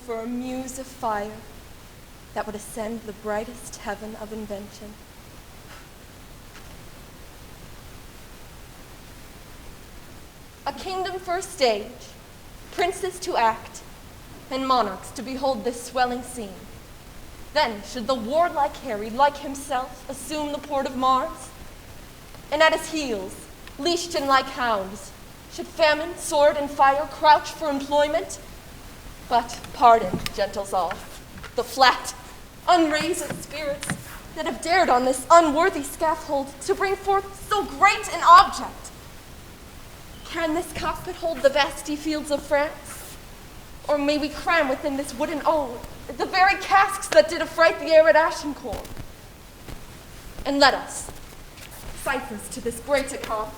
for a muse of fire that would ascend the brightest heaven of invention. A kingdom for a stage, princes to act, and monarchs to behold this swelling scene. Then should the warlike Harry, like himself, assume the port of Mars, and at his heels, leashed in like hounds, should famine, sword, and fire crouch for employment. But pardon, gentles all, the flat, unraised spirits that have dared on this unworthy scaffold to bring forth so great an object. Can this cockpit hold the vasty fields of France? Or may we cram within this wooden owl the very casks that did affright the air at Agincourt? And let us, ciphers to this great account,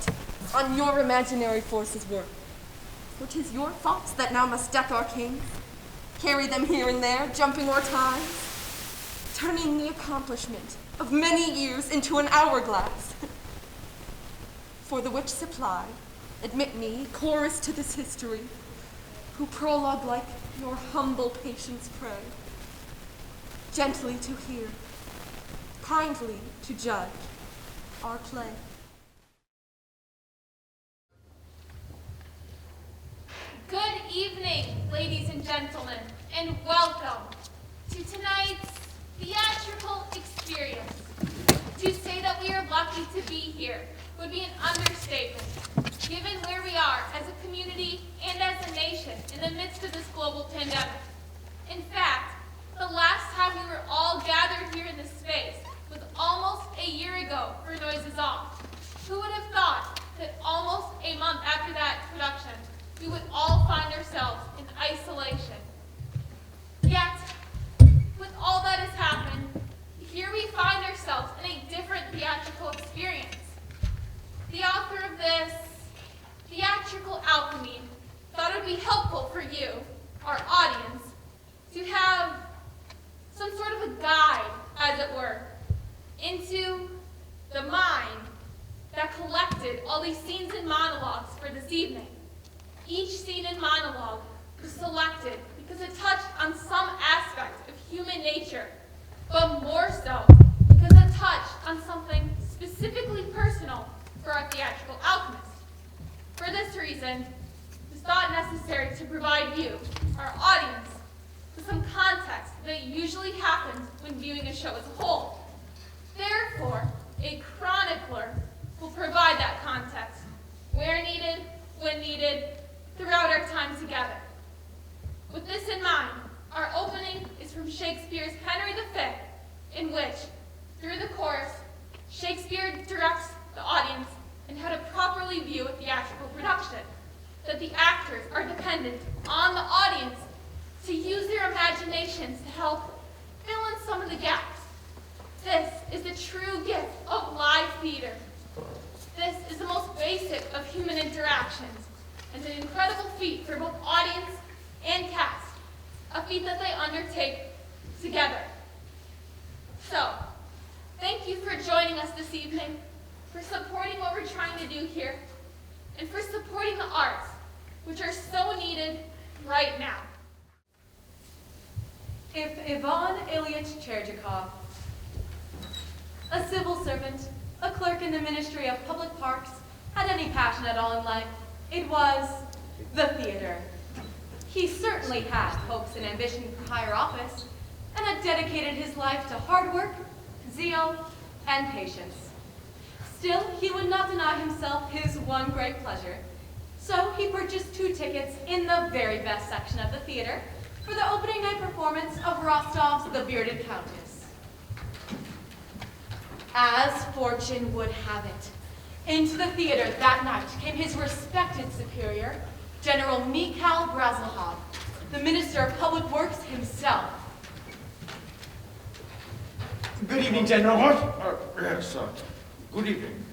on your imaginary forces work. For 'tis your thoughts that now must deck our kings, carry them here and there, jumping o'er times, turning the accomplishment of many years into an hourglass. For the which supply, admit me, chorus to this history, who prologue like your humble patience pray, gently to hear, kindly to judge our play. Good evening, ladies and gentlemen, and welcome to tonight's theatrical experience. To say that we are lucky to be here would be an understatement, given where we are as a community and as a nation in the midst of this global pandemic. In fact, the last time we were all gathered here in this space was almost a year ago for Noises Off. Who would have thought that almost a month after that production, we would all find ourselves in isolation? Yet, with all that has happened, here we find ourselves in a different theatrical experience. The author of this theatrical alchemy thought it would be helpful for you, our audience, to have some sort of a guide, as it were, into the mind that collected all these scenes and monologues for this evening. Each scene and monologue was selected because it touched on some aspect of human nature, but more so because it touched on something specifically personal for our theatrical alchemist. For this reason, it was thought necessary to provide you, our audience, with some context that usually happens when viewing a show as a whole. Therefore, a chronicler will provide that context, where needed, when needed, throughout our time together. With this in mind, our opening is from Shakespeare's Henry V, in which, through the chorus, Shakespeare directs the audience in how to properly view a theatrical production, that the actors are dependent on the audience to use their imaginations to help fill in some of the gaps. This is the true gift of live theater. This is the most basic of human interactions, and an incredible feat for both audience and cast, a feat that they undertake together. So, thank you for joining us this evening, for supporting what we're trying to do here, and for supporting the arts, which are so needed right now. If Ivan Ilyich Cherchikov, a civil servant, a clerk in the Ministry of Public Parks, had any passion at all in life, it was the theater. He certainly had hopes and ambition for higher office, and had dedicated his life to hard work, zeal, and patience. Still, he would not deny himself his one great pleasure, so he purchased 2 tickets in the very best section of the theater for the opening night performance of Rostov's The Bearded Countess. As fortune would have it, into the theater that night came his respected superior, General Mikhail Brazilhov, the Minister of Public Works himself. Good evening, General. Yes, good evening.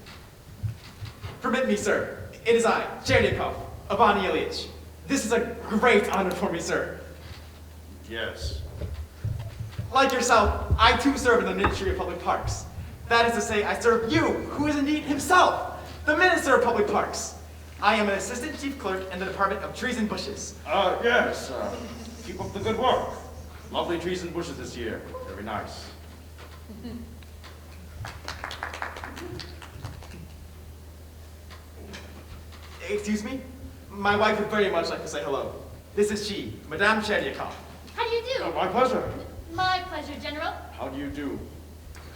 Permit me, sir. It is I, Chernyakov, Ivan Ilyich. This is a great honor for me, sir. Yes. Like yourself, I too serve in the Ministry of Public Parks. That is to say, I serve you, who is indeed himself, the Minister of Public Parks. I am an Assistant Chief Clerk in the Department of Trees and Bushes. Yes. Keep up the good work. Lovely trees and bushes this year. Very nice. Excuse me? My wife would very much like to say hello. This is she, Madame Cherdyakov. How do you do? My pleasure. My pleasure, General. How do you do?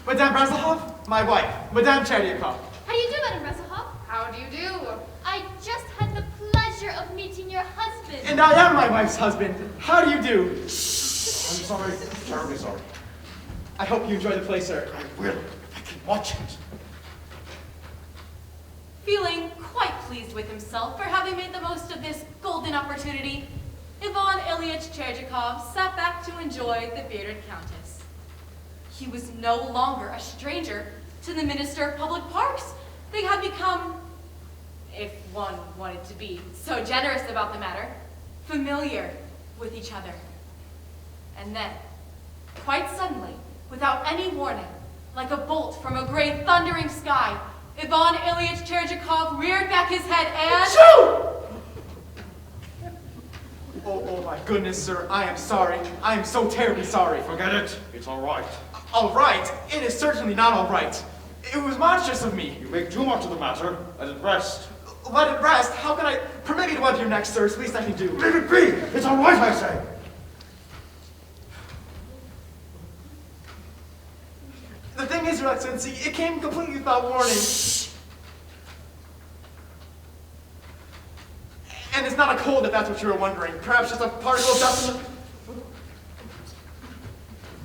Madame Brasilov, my wife, Madame Cherdyakov. How do you do, Madame Russellhoff? How do you do? I just had the pleasure of meeting your husband. And I am my wife's husband. How do you do? I'm sorry. Terribly sorry. I hope you enjoy the play, sir. I will. I can watch it. Feeling quite pleased with himself for having made the most of this golden opportunity, Ivan Ilyich Cherdyakov sat back to enjoy the bearded countess. He was no longer a stranger to the Minister of Public Parks. They had become, if one wanted to be so generous about the matter, familiar with each other. And then, quite suddenly, without any warning, like a bolt from a gray thundering sky, Ivan Ilyich Cherdyakov reared back his head and... Achoo! Oh my goodness, sir. I am sorry. I am so terribly sorry. Forget it. It's all right. All right? It is certainly not all right. It was monstrous of me. You make too much of the matter. Let it rest. Let it rest? How can I... Permit me to wipe your neck, sir. It's the least I can do. Leave it be. It's all right, I say. The thing is, Your Excellency, it came completely without warning. And it's not a cold, if that's what you were wondering. Perhaps just a particle of dust in the...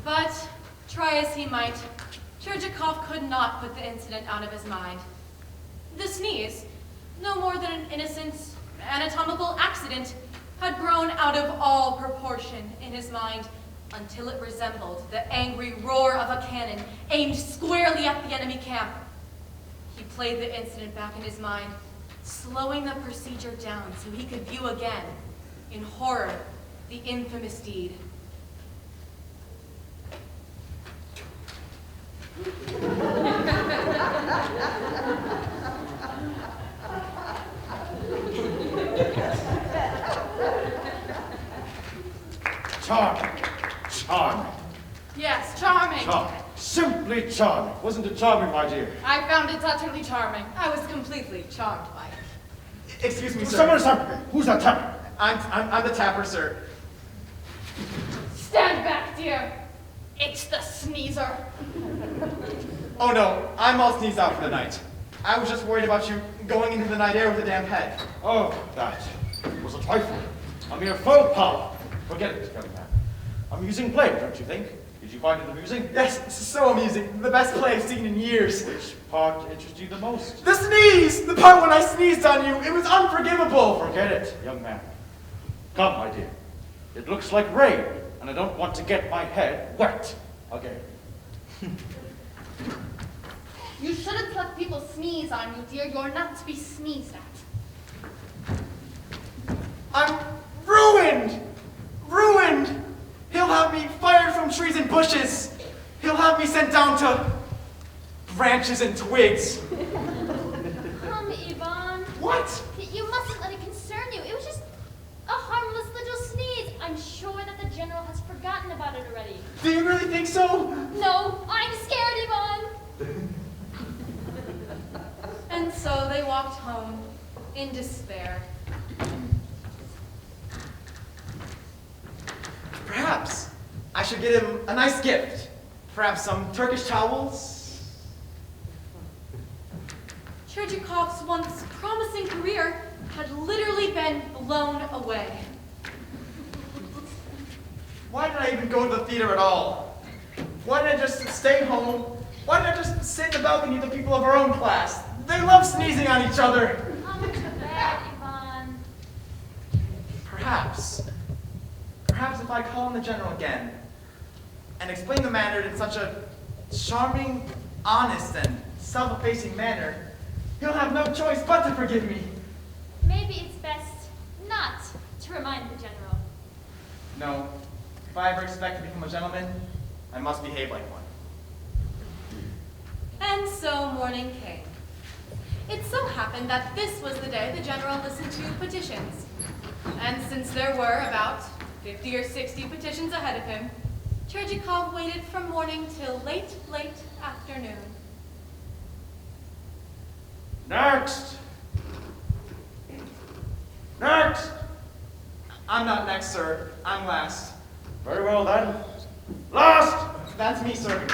But, try as he might, Cherdyakov could not put the incident out of his mind. The sneeze, no more than an innocent anatomical accident, had grown out of all proportion in his mind until it resembled the angry roar of a cannon aimed squarely at the enemy camp. He played the incident back in his mind, slowing the procedure down so he could view again, in horror, the infamous deed. Charming. Charming. Yes, charming. Charming. Simply charming. Wasn't it charming, my dear? I found it utterly charming. I was completely charmed by it. Excuse me, sir. Someone tapping. Who's that tapping? I'm the tapper, sir. Stand back, dear. It's the sneezer. Oh no, I'm all sneezed out for the night. I was just worried about you going into the night air with a damp head. Oh, that was a trifle. A mere faux pas. Forget it, young man. Amusing play, don't you think? Did you find it amusing? Yes, it's so amusing. The best play I've seen in years. Which part interested you the most? The sneeze! The part when I sneezed on you. It was unforgivable. Forget it, young man. Come, my dear. It looks like rain, and I don't want to get my head wet again. You shouldn't let people sneeze on you, dear. You're not to be sneezed at. I'm ruined! Ruined! He'll have me fired from trees and bushes. He'll have me sent down to branches and twigs. Come, Ivan. What? You mustn't let it concern you. It was just a harmless little sneeze. I'm sure that the general has forgotten about it already. Do you really think so? No, I'm scared, Ivan. And so they walked home in despair. Perhaps I should get him a nice gift. Perhaps some Turkish towels. Cherdyakhov's once promising career had literally been blown away. Why did I even go to the theater at all? Why did I just stay home? Why did I just sit in the balcony with the people of our own class? They love sneezing on each other. Come to bed, Ivan. Perhaps if I call on the general again and explain the matter in such a charming, honest, and self-effacing manner, he'll have no choice but to forgive me. Maybe it's best not to remind the general. No, if I ever expect to become a gentleman, I must behave like one. And so morning came. It so happened that this was the day the general listened to petitions. And since there were about 50 or 60 petitions ahead of him, Cherchikov waited from morning till late afternoon. Next! Next! I'm not next, sir. I'm last. Very well then. Last! That's me, sir.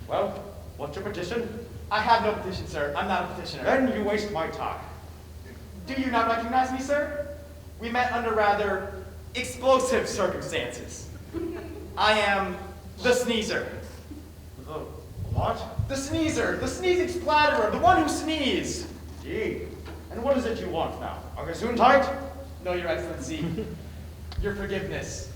Well, what's your petition? I have no petition, sir. I'm not a petitioner. Then you waste my time. Do you not recognize me, sir? We met under rather explosive circumstances. I am the sneezer. The what? The sneezer. The sneezing splatterer. The one who sneezed. Gee. And what is it you want now? Are you soon tight? No, Your Excellency. Your forgiveness.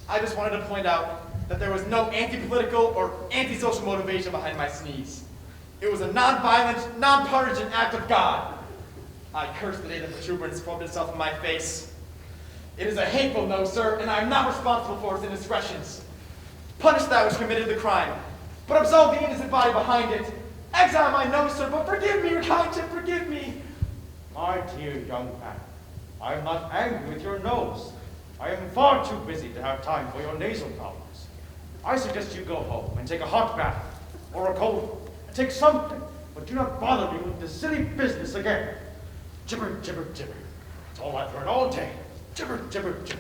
I just wanted to point out that there was no anti-political or anti-social motivation behind my sneeze. It was a non-violent, non-partisan act of God. I cursed the day the protuberance formed itself in my face. It is a hateful no, sir, and I am not responsible for its indiscretions. Punish that which committed the crime, but absolve the innocent body behind it. Exile my nose, sir, but forgive me, your kindship, forgive me. My dear young man, I am not angry with your nose. I am far too busy to have time for your nasal problems. I suggest you go home and take a hot bath or a cold one. Take something, but do not bother me with this silly business again. Gibber, gibber, gibber. That's all I've heard all day. Gibber, gibber, gibber.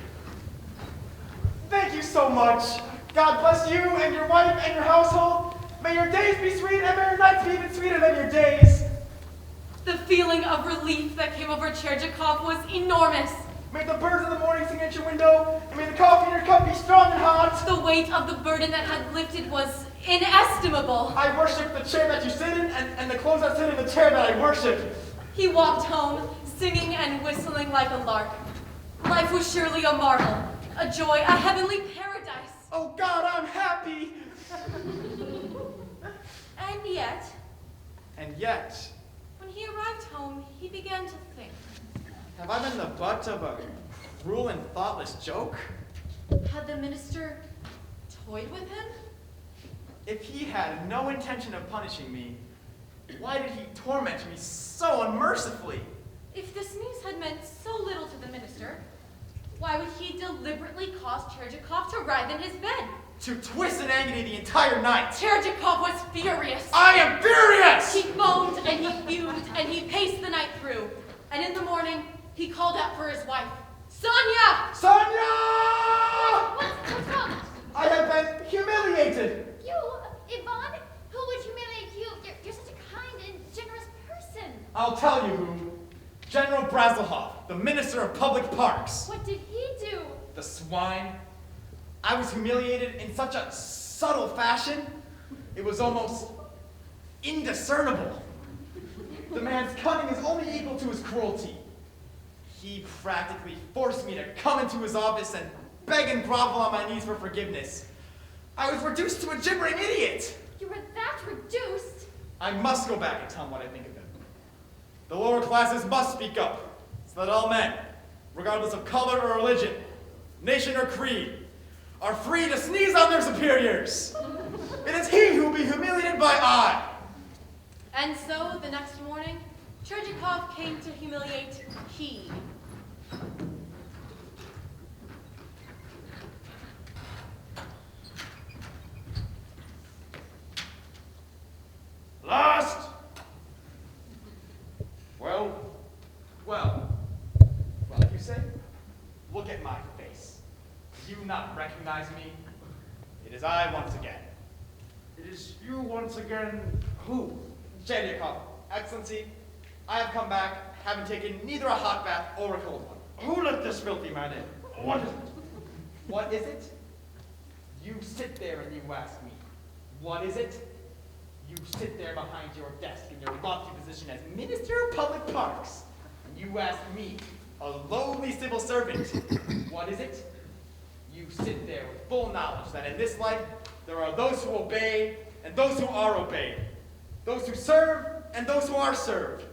Thank you so much. God bless you and your wife and your household. May your days be sweet and may your nights be even sweeter than your days. The feeling of relief that came over Cherchikov was enormous. May the birds in the morning sing at your window, and may the coffee in your cup be strong and hot. The weight of the burden that had lifted was inestimable. I worship the chair that you sit in, and the clothes that sit in the chair that I worship. He walked home, singing and whistling like a lark. Life was surely a marvel, a joy, a heavenly paradise. Oh God, I'm happy. And yet, And yet, when he arrived home, he began to think. have I been the butt of a cruel and thoughtless joke? Had the minister toyed with him? If he had no intention of punishing me, why did he torment me so unmercifully? If the sneeze had meant so little to the minister, why would he deliberately cause Cherchikov to writhe in his bed? To twist in agony the entire night. Cherchikov was furious. I am furious! He moaned and he fumed and he paced the night through. And in the morning, he called out for his wife. Sonia! Sonia! What's wrong? I have been humiliated. You, Yvonne? Who would humiliate you? You're such a kind and generous person. I'll tell you who. General Brazelhoff, the Minister of Public Parks. What did he do? The swine. I was humiliated in such a subtle fashion, it was almost indiscernible. The man's cunning is only equal to his cruelty. He practically forced me to come into his office and beg and grovel on my knees for forgiveness. I was reduced to a gibbering idiot. You were that reduced? I must go back and tell him what I think of him. The lower classes must speak up, so that all men, regardless of color or religion, nation or creed, are free to sneeze on their superiors. It is he who will be humiliated by I. And so, the next morning, Cherchikov came to humiliate he. Last! Well, Well, if you say, look at my face. Do you not recognize me? It is I once again. it is you once again. Who? Cherchikov, Excellency, I have come back, having taken neither a hot bath or a cold one. Who let this filthy man in? What is it? What is it? You sit there and you ask me, what is it? You sit there behind your desk in your lofty position as Minister of Public Parks, and you ask me, a lowly civil servant, what is it? You sit there with full knowledge that in this life there are those who obey and those who are obeyed, those who serve and those who are served.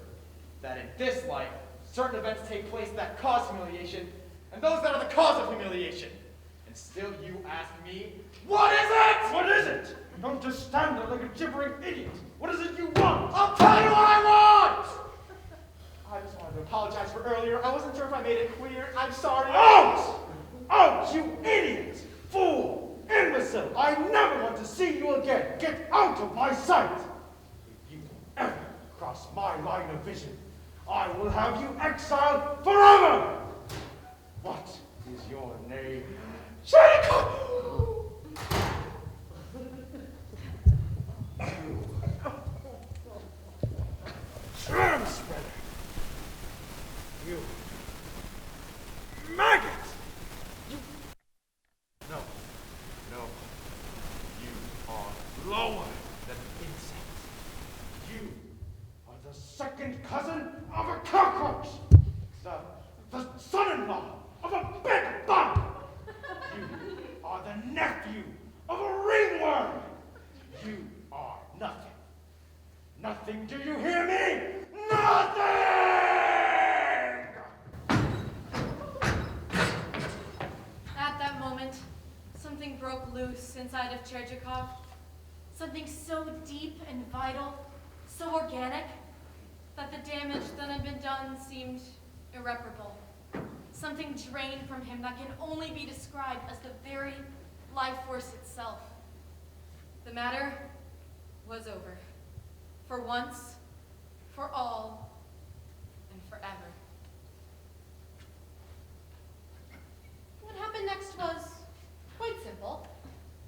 That in this life certain events take place that cause humiliation and those that are the cause of humiliation. And still you ask me, what is it? What is it? Don't just stand there like a gibbering idiot. What is it you want? I'll tell you what I want! I just wanted to apologize for earlier. I wasn't sure if I made it clear. I'm sorry. Out! Out! Out, you idiot! Fool! Imbecile! I never want to see you again! Get out of my sight! If you ever cross my line of vision, I will have you exiled forever! What is your name? Jericho! Germ spreader! You maggot! You... No. You are lower than an insect. You are the second cousin of a cockroach! The son-in-law of a bed bug! You are the nephew of a ringworm! You are nothing. Nothing, do you hear me? Nothing! At that moment, something broke loose inside of Cherchikov. Something so deep and vital, so organic, that the damage that had been done seemed irreparable. Something drained from him that can only be described as the very life force itself. The matter was over. For once, for all, and forever. What happened next was quite simple.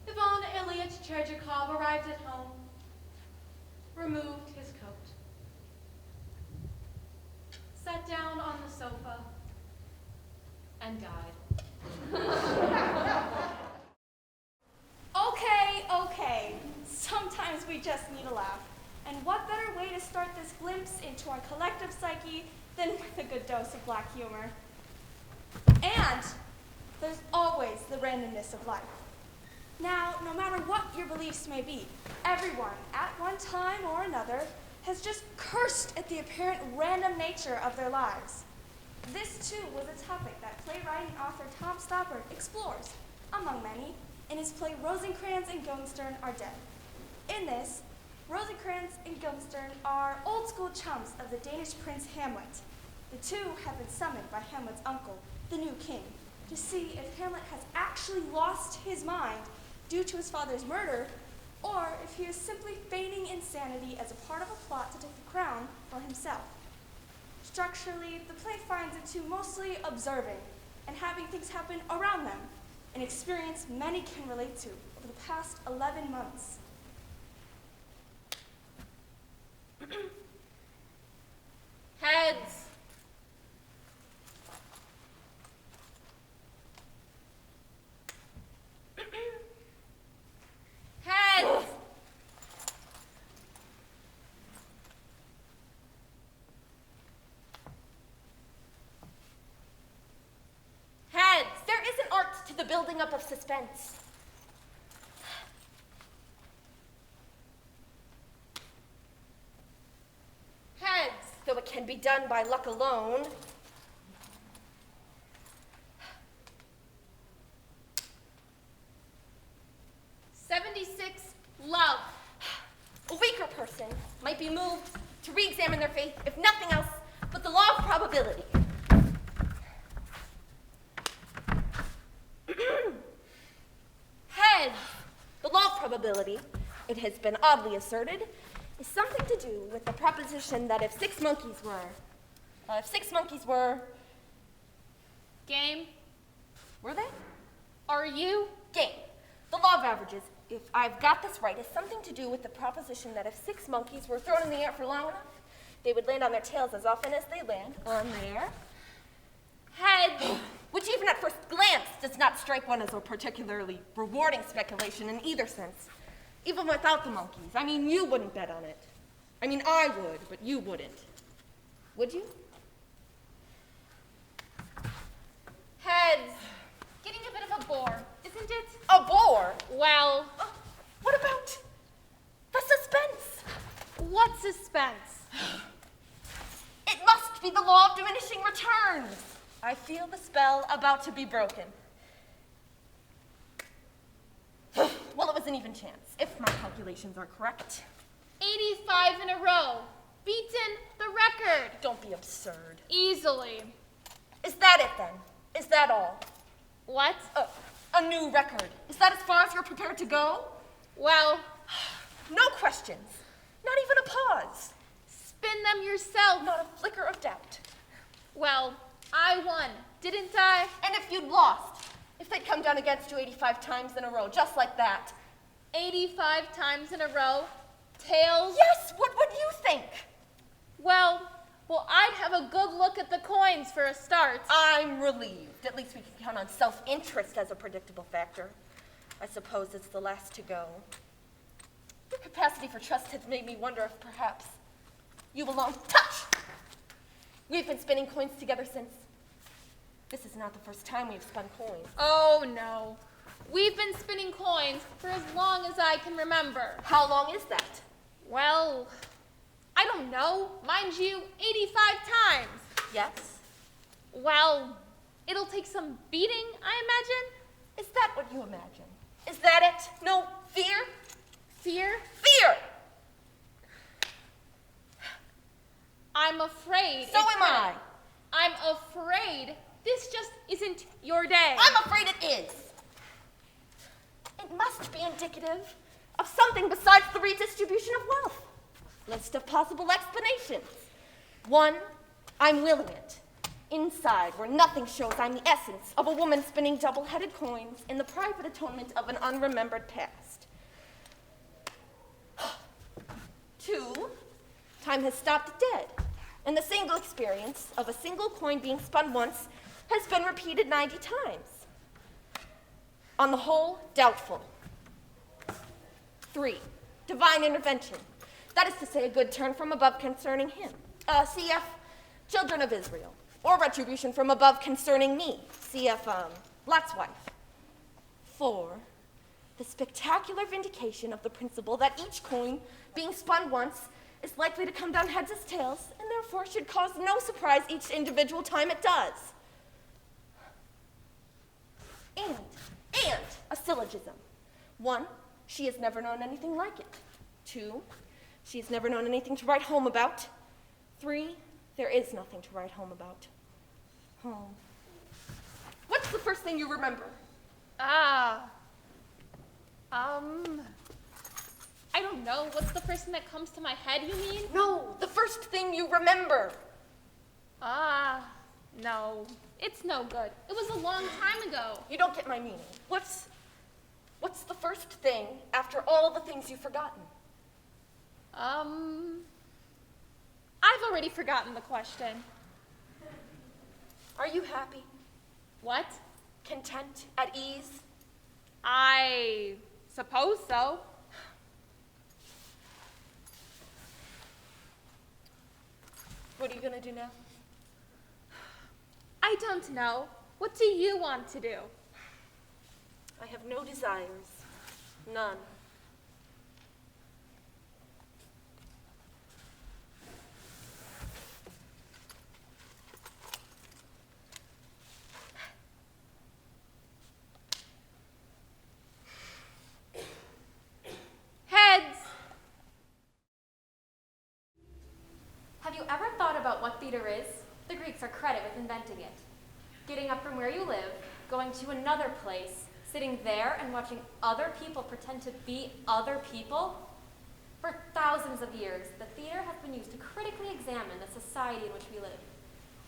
Ivan Ilyich Cherchikov arrived at home, removed his coat, sat down on the sofa, and died. Okay. Sometimes we just need a laugh. And what better way to start this glimpse into our collective psyche than with a good dose of black humor? And there's always the randomness of life. Now, no matter what your beliefs may be, everyone, at one time or another, has just cursed at the apparent random nature of their lives. This, too, was a topic that playwright and author Tom Stoppard explores, among many, in his play Rosencrantz and Guildenstern Are Dead. In this, Rosencrantz and Guildenstern are old-school chums of the Danish prince Hamlet. The two have been summoned by Hamlet's uncle, the new king, to see if Hamlet has actually lost his mind due to his father's murder, or if he is simply feigning insanity as a part of a plot to take the crown for himself. Structurally, the play finds the two mostly observing and having things happen around them, an experience many can relate to over the past 11 months. Heads. Heads. Heads. There is an art to the building up of suspense. Heads, though it can be done by luck alone. Love. A weaker person might be moved to re-examine their faith, if nothing else but the law of probability. Heads, the law of probability, it has been oddly asserted, is something to do with the proposition that if six monkeys were, Game. were they? Are you? Game. The law of averages, if I've got this right, is something to do with the proposition that if six monkeys were thrown in the air for long enough, they would land on their tails as often as they land on their heads, which even at first glance does not strike one as a particularly rewarding speculation in either sense. Even without the monkeys. I mean, you wouldn't bet on it. I mean, I would, but you wouldn't. Would you? Heads. Getting a bit of a bore, isn't it? A bore? Well, What about the suspense? what suspense? It must be the law of diminishing returns. I feel the spell about to be broken. Well, it was an even chance, if my calculations are correct. 85 in a row. Beaten the record. Don't be absurd. Easily. Is that it then? Is that all? What? A new record. Is that as far as you're prepared to go? Well, No questions. Not even a pause. spin them yourself. Not a flicker of doubt. Well, I won, didn't I? And if you'd lost, if they'd come down against you 85 times in a row, just like that. 85 times in a row. Tails. Yes, what would you think? Well, I'd have a good look at the coins for a start. I'm relieved. At least we can count on self-interest as a predictable factor. I suppose it's the last to go. Your capacity for trust has made me wonder if perhaps you belong. Touch! We've been spinning coins together since. This is not the first time we've spun coins. Oh, no. We've been spinning coins for as long as I can remember. How long is that? Well, I don't know. Mind you, 85 times. Yes? Well, it'll take some beating, I imagine. Is that what you imagine? Is that it? No fear? Fear? Fear! I'm afraid. So it's am I. I'm afraid this just isn't your day. I'm afraid it is. It must be indicative of something besides the redistribution of wealth. List of possible explanations. 1, I'm willing it. Inside, where nothing shows, I'm the essence of a woman spinning double-headed coins in the private atonement of an unremembered past. 2, time has stopped dead, and the single experience of a single coin being spun once has been repeated 90 times. On the whole, doubtful. 3, divine intervention. That is to say, a good turn from above concerning him. CF, children of Israel. Or retribution from above concerning me. CF, Lot's wife. 4, the spectacular vindication of the principle that each coin, being spun once, is likely to come down heads as tails, and therefore should cause no surprise each individual time it does. And a syllogism. 1, she has never known anything like it. 2, she has never known anything to write home about. 3, there is nothing to write home about. Home. What's the first thing you remember? I don't know. What's the first thing that comes to my head, you mean? No, the first thing you remember. No. It's no good. It was a long time ago. You don't get my meaning. What's the first thing after all the things you've forgotten? I've already forgotten the question. Are you happy? What? Content? At ease? I suppose so. What are you gonna do now? I don't know. What do you want to do? I have no desires. None. Heads! Have you ever thought about what theater is? The Greeks are credited with inventing it. Getting up from where you live, going to another place, sitting there and watching other people pretend to be other people? For thousands of years, the theater has been used to critically examine the society in which we live.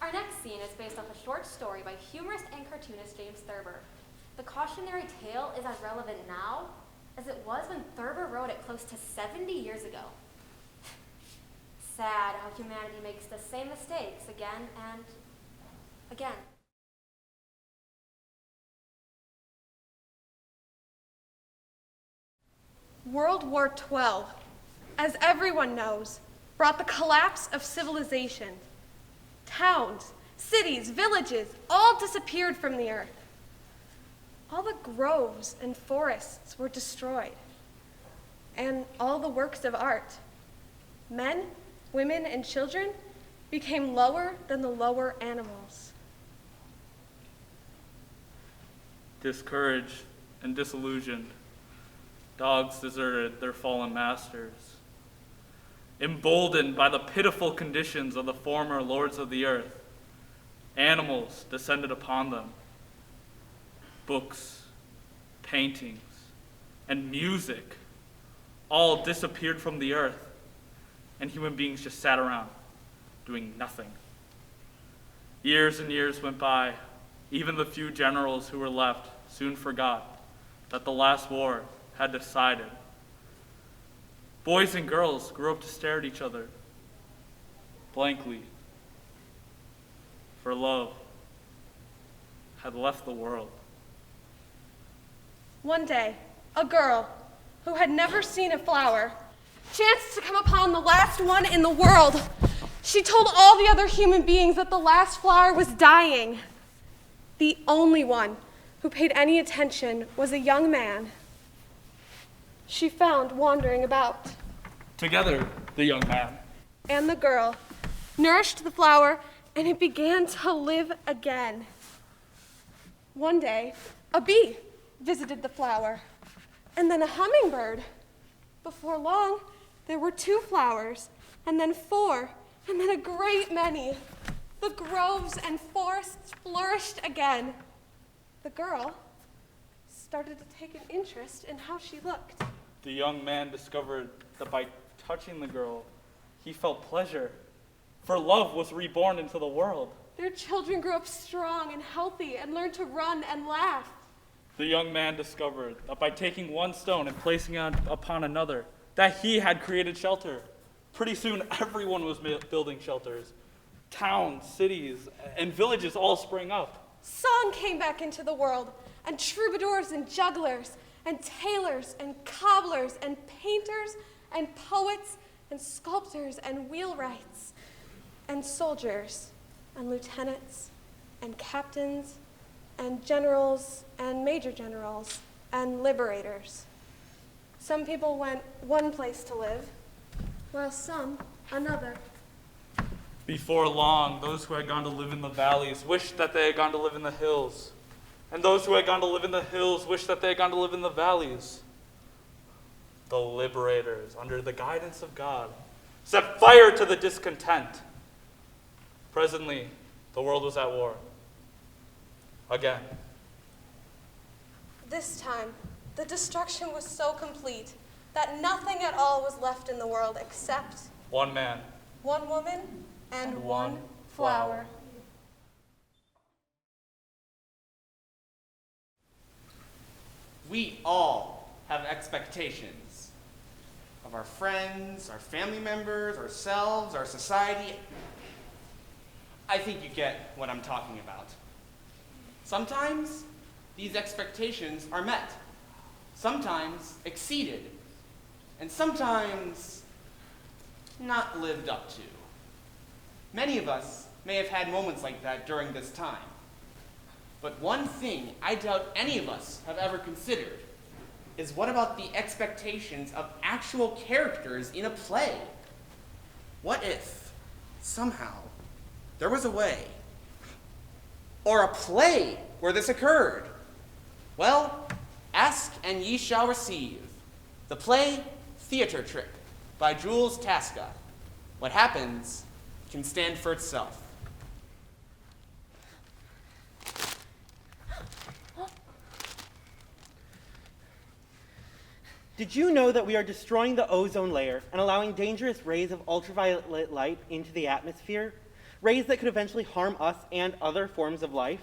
Our next scene is based off a short story by humorist and cartoonist James Thurber. The cautionary tale is as relevant now as it was when Thurber wrote it close to 70 years ago. Sad how humanity makes the same mistakes again and again. World War XII, as everyone knows, brought the collapse of civilization. Towns, cities, villages, all disappeared from the earth. All the groves and forests were destroyed, and all the works of art. Men, women, and children became lower than the lower animals. Discouraged and disillusioned, dogs deserted their fallen masters. Emboldened by the pitiful conditions of the former lords of the earth, animals descended upon them. books, paintings, and music all disappeared from the earth, and human beings just sat around doing nothing. Years and years went by. Even the few generals who were left soon forgot that the last war had decided. Boys and girls grew up to stare at each other blankly, for love had left the world. One day, a girl who had never seen a flower chanced to come upon the last one in the world. She told all the other human beings that the last flower was dying. The only one who paid any attention was a young man she found wandering about. Together, the young man And the girl nourished the flower, and it began to live again. One day, a bee visited the flower, and then a hummingbird. Before long, there were 2 flowers, and then 4, and then a great many. The groves and forests flourished again. The girl started to take an interest in how she looked. The young man discovered that by touching the girl, he felt pleasure, for love was reborn into the world. Their children grew up strong and healthy and learned to run and laugh. The young man discovered that by taking one stone and placing it upon another, that he had created shelter. Pretty soon, everyone was building shelters. Towns, cities, and villages all sprang up. Song came back into the world, and troubadours and jugglers, and tailors and cobblers, and painters and poets and sculptors and wheelwrights, and soldiers and lieutenants and captains and generals and major generals and liberators. Some people went one place to live, while some another. Before long, those who had gone to live in the valleys wished that they had gone to live in the hills. And those who had gone to live in the hills wished that they had gone to live in the valleys. The liberators, under the guidance of God, set fire to the discontent. Presently, the world was at war. Again. This time, the destruction was so complete that nothing at all was left in the world except One man. one woman and one flower. We all have expectations of our friends, our family members, ourselves, our society. I think you get what I'm talking about. Sometimes these expectations are met, sometimes exceeded, and sometimes not lived up to. Many of us may have had moments like that during this time. But one thing I doubt any of us have ever considered is what about the expectations of actual characters in a play? What if, somehow, there was a way, or a play where this occurred? Well, ask and ye shall receive. The play Theater Trick by Jules Tasca. What happens can stand for itself. Did you know that we are destroying the ozone layer and allowing dangerous rays of ultraviolet light into the atmosphere? Rays that could eventually harm us and other forms of life?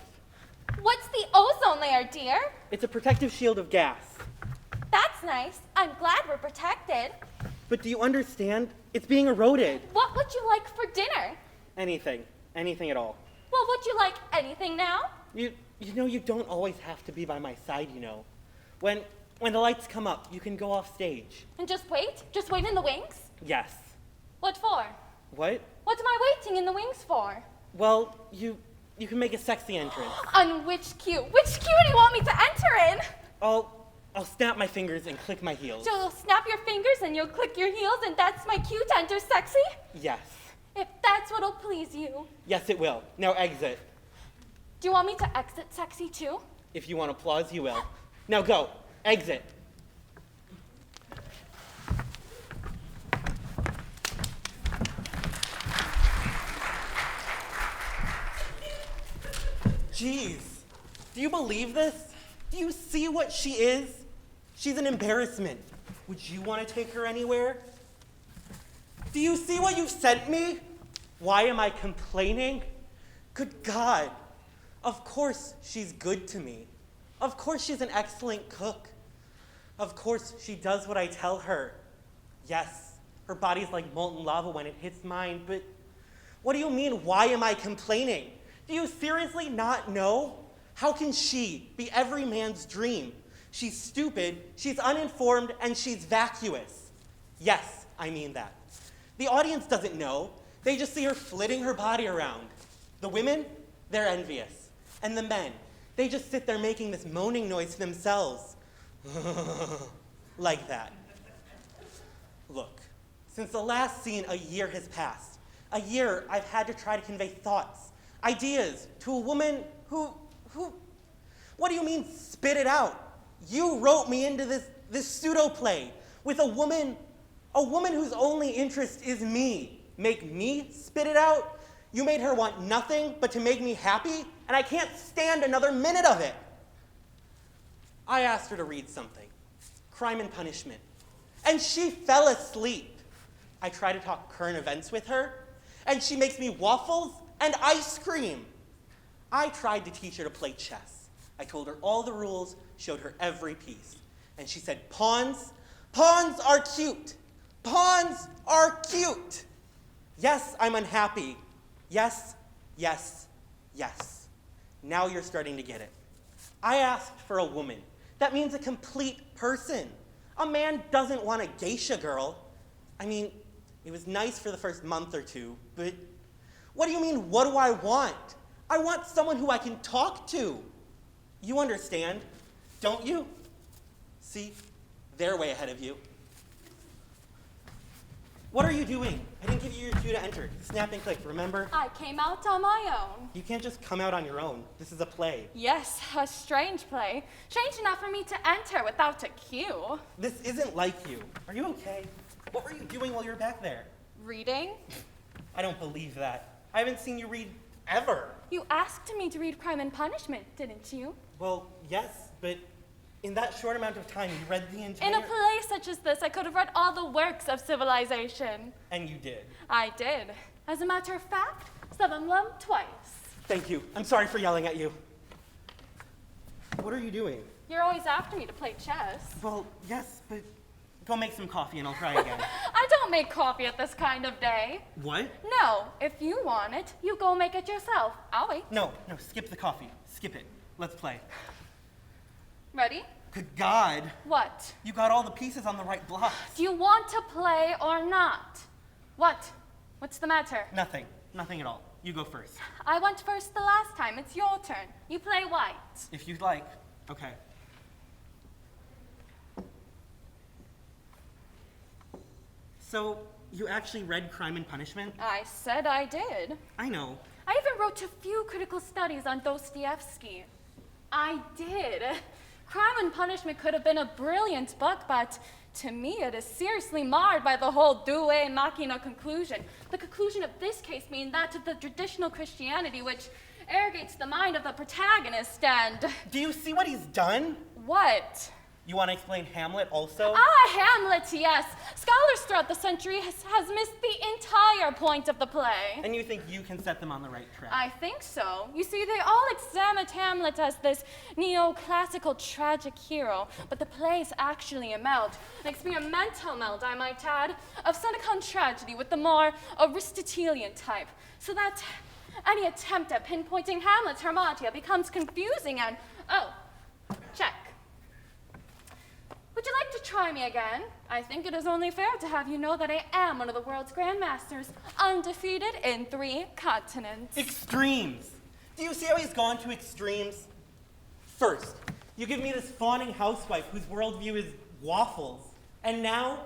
What's the ozone layer, dear? It's a protective shield of gas. That's nice. I'm glad we're protected. But do you understand? It's being eroded. What would you like for dinner? Anything. Anything at all. Well, would you like anything now? You know you don't always have to be by my side, you know. When the lights come up, you can go off stage. And just wait? Just wait in the wings? Yes. What for? What? What am I waiting in the wings for? Well, you can make a sexy entrance. On which cue? Which cue do you want me to enter in? I'll snap my fingers and click my heels. So you'll snap your fingers and you'll click your heels and that's my cue to enter sexy? Yes. If that's what'll please you. Yes, it will. Now exit. Do you want me to exit sexy too? If you want applause, you will. Now go. Exit. Jeez. Do you believe this? Do you see what she is? She's an embarrassment. Would you want to take her anywhere? Do you see what you've sent me? Why am I complaining? Good God. Of course she's good to me. Of course she's an excellent cook. Of course she does what I tell her. Yes, her body's like molten lava when it hits mine, but what do you mean, why am I complaining? Do you seriously not know? How can she be every man's dream? She's stupid, she's uninformed, and she's vacuous. Yes, I mean that. The audience doesn't know. They just see her flitting her body around. The women, they're envious. And the men, they just sit there making this moaning noise to themselves. Like that. Look, since the last scene, a year has passed. A year I've had to try to convey thoughts, ideas to a woman who, what do you mean spit it out? You wrote me into this pseudo play with a woman whose only interest is me. Make me spit it out? You made her want nothing but to make me happy, and I can't stand another minute of it. I asked her to read something, Crime and Punishment, and she fell asleep. I try to talk current events with her, and she makes me waffles and ice cream. I tried to teach her to play chess. I told her all the rules, showed her every piece, and she said, pawns are cute. Pawns are cute. Yes, I'm unhappy. Yes, yes, yes. Now you're starting to get it. I asked for a woman. That means a complete person. A man doesn't want a geisha girl. I mean, it was nice for the first month or two, but what do you mean, what do I want? I want someone who I can talk to. You understand, don't you? See, they're way ahead of you. What are you doing? I didn't give you your cue to enter. Snap and click, remember? I came out on my own. You can't just come out on your own. This is a play. Yes, a strange play. Strange enough for me to enter without a cue. This isn't like you. Are you okay? What were you doing while you were back there? Reading? I don't believe that. I haven't seen you read ever. You asked me to read Crime and Punishment, didn't you? Well, yes, but in that short amount of time, you read the entire... In a play such as this, I could have read all the works of civilization. And you did. I did. As a matter of fact, seven them twice. Thank you. I'm sorry for yelling at you. What are you doing? You're always after me to play chess. Well, yes, but go make some coffee and I'll try again. I don't make coffee at this kind of day. What? No, if you want it, you go make it yourself. I'll wait. No, skip the coffee. Skip it. Let's play. Ready? Good God. What? You got all the pieces on the right blocks. Do you want to play or not? What? What's the matter? Nothing. Nothing at all. You go first. I went first the last time. It's your turn. You play white. If you'd like. Okay. So, you actually read Crime and Punishment? I said I did. I know. I even wrote a few critical studies on Dostoevsky. I did. Crime and Punishment could have been a brilliant book, but to me it is seriously marred by the whole Deus machina conclusion. The conclusion of this case being that of the traditional Christianity, which arrogates the mind of the protagonist and... Do you see what he's done? What? You want to explain Hamlet also? Hamlet, yes. Scholars throughout the century has missed the entire point of the play. And you think you can set them on the right track? I think so. You see, they all examined Hamlet as this neoclassical tragic hero, but the play is actually a meld, an experimental meld, I might add, of Senecan tragedy with the more Aristotelian type, so that any attempt at pinpointing Hamlet's harmatia becomes confusing and, oh, check. Would you like to try me again? I think it is only fair to have you know that I am one of the world's grandmasters, undefeated in 3 continents. Extremes. Do you see how he's gone to extremes? First, you give me this fawning housewife whose worldview is waffles. And now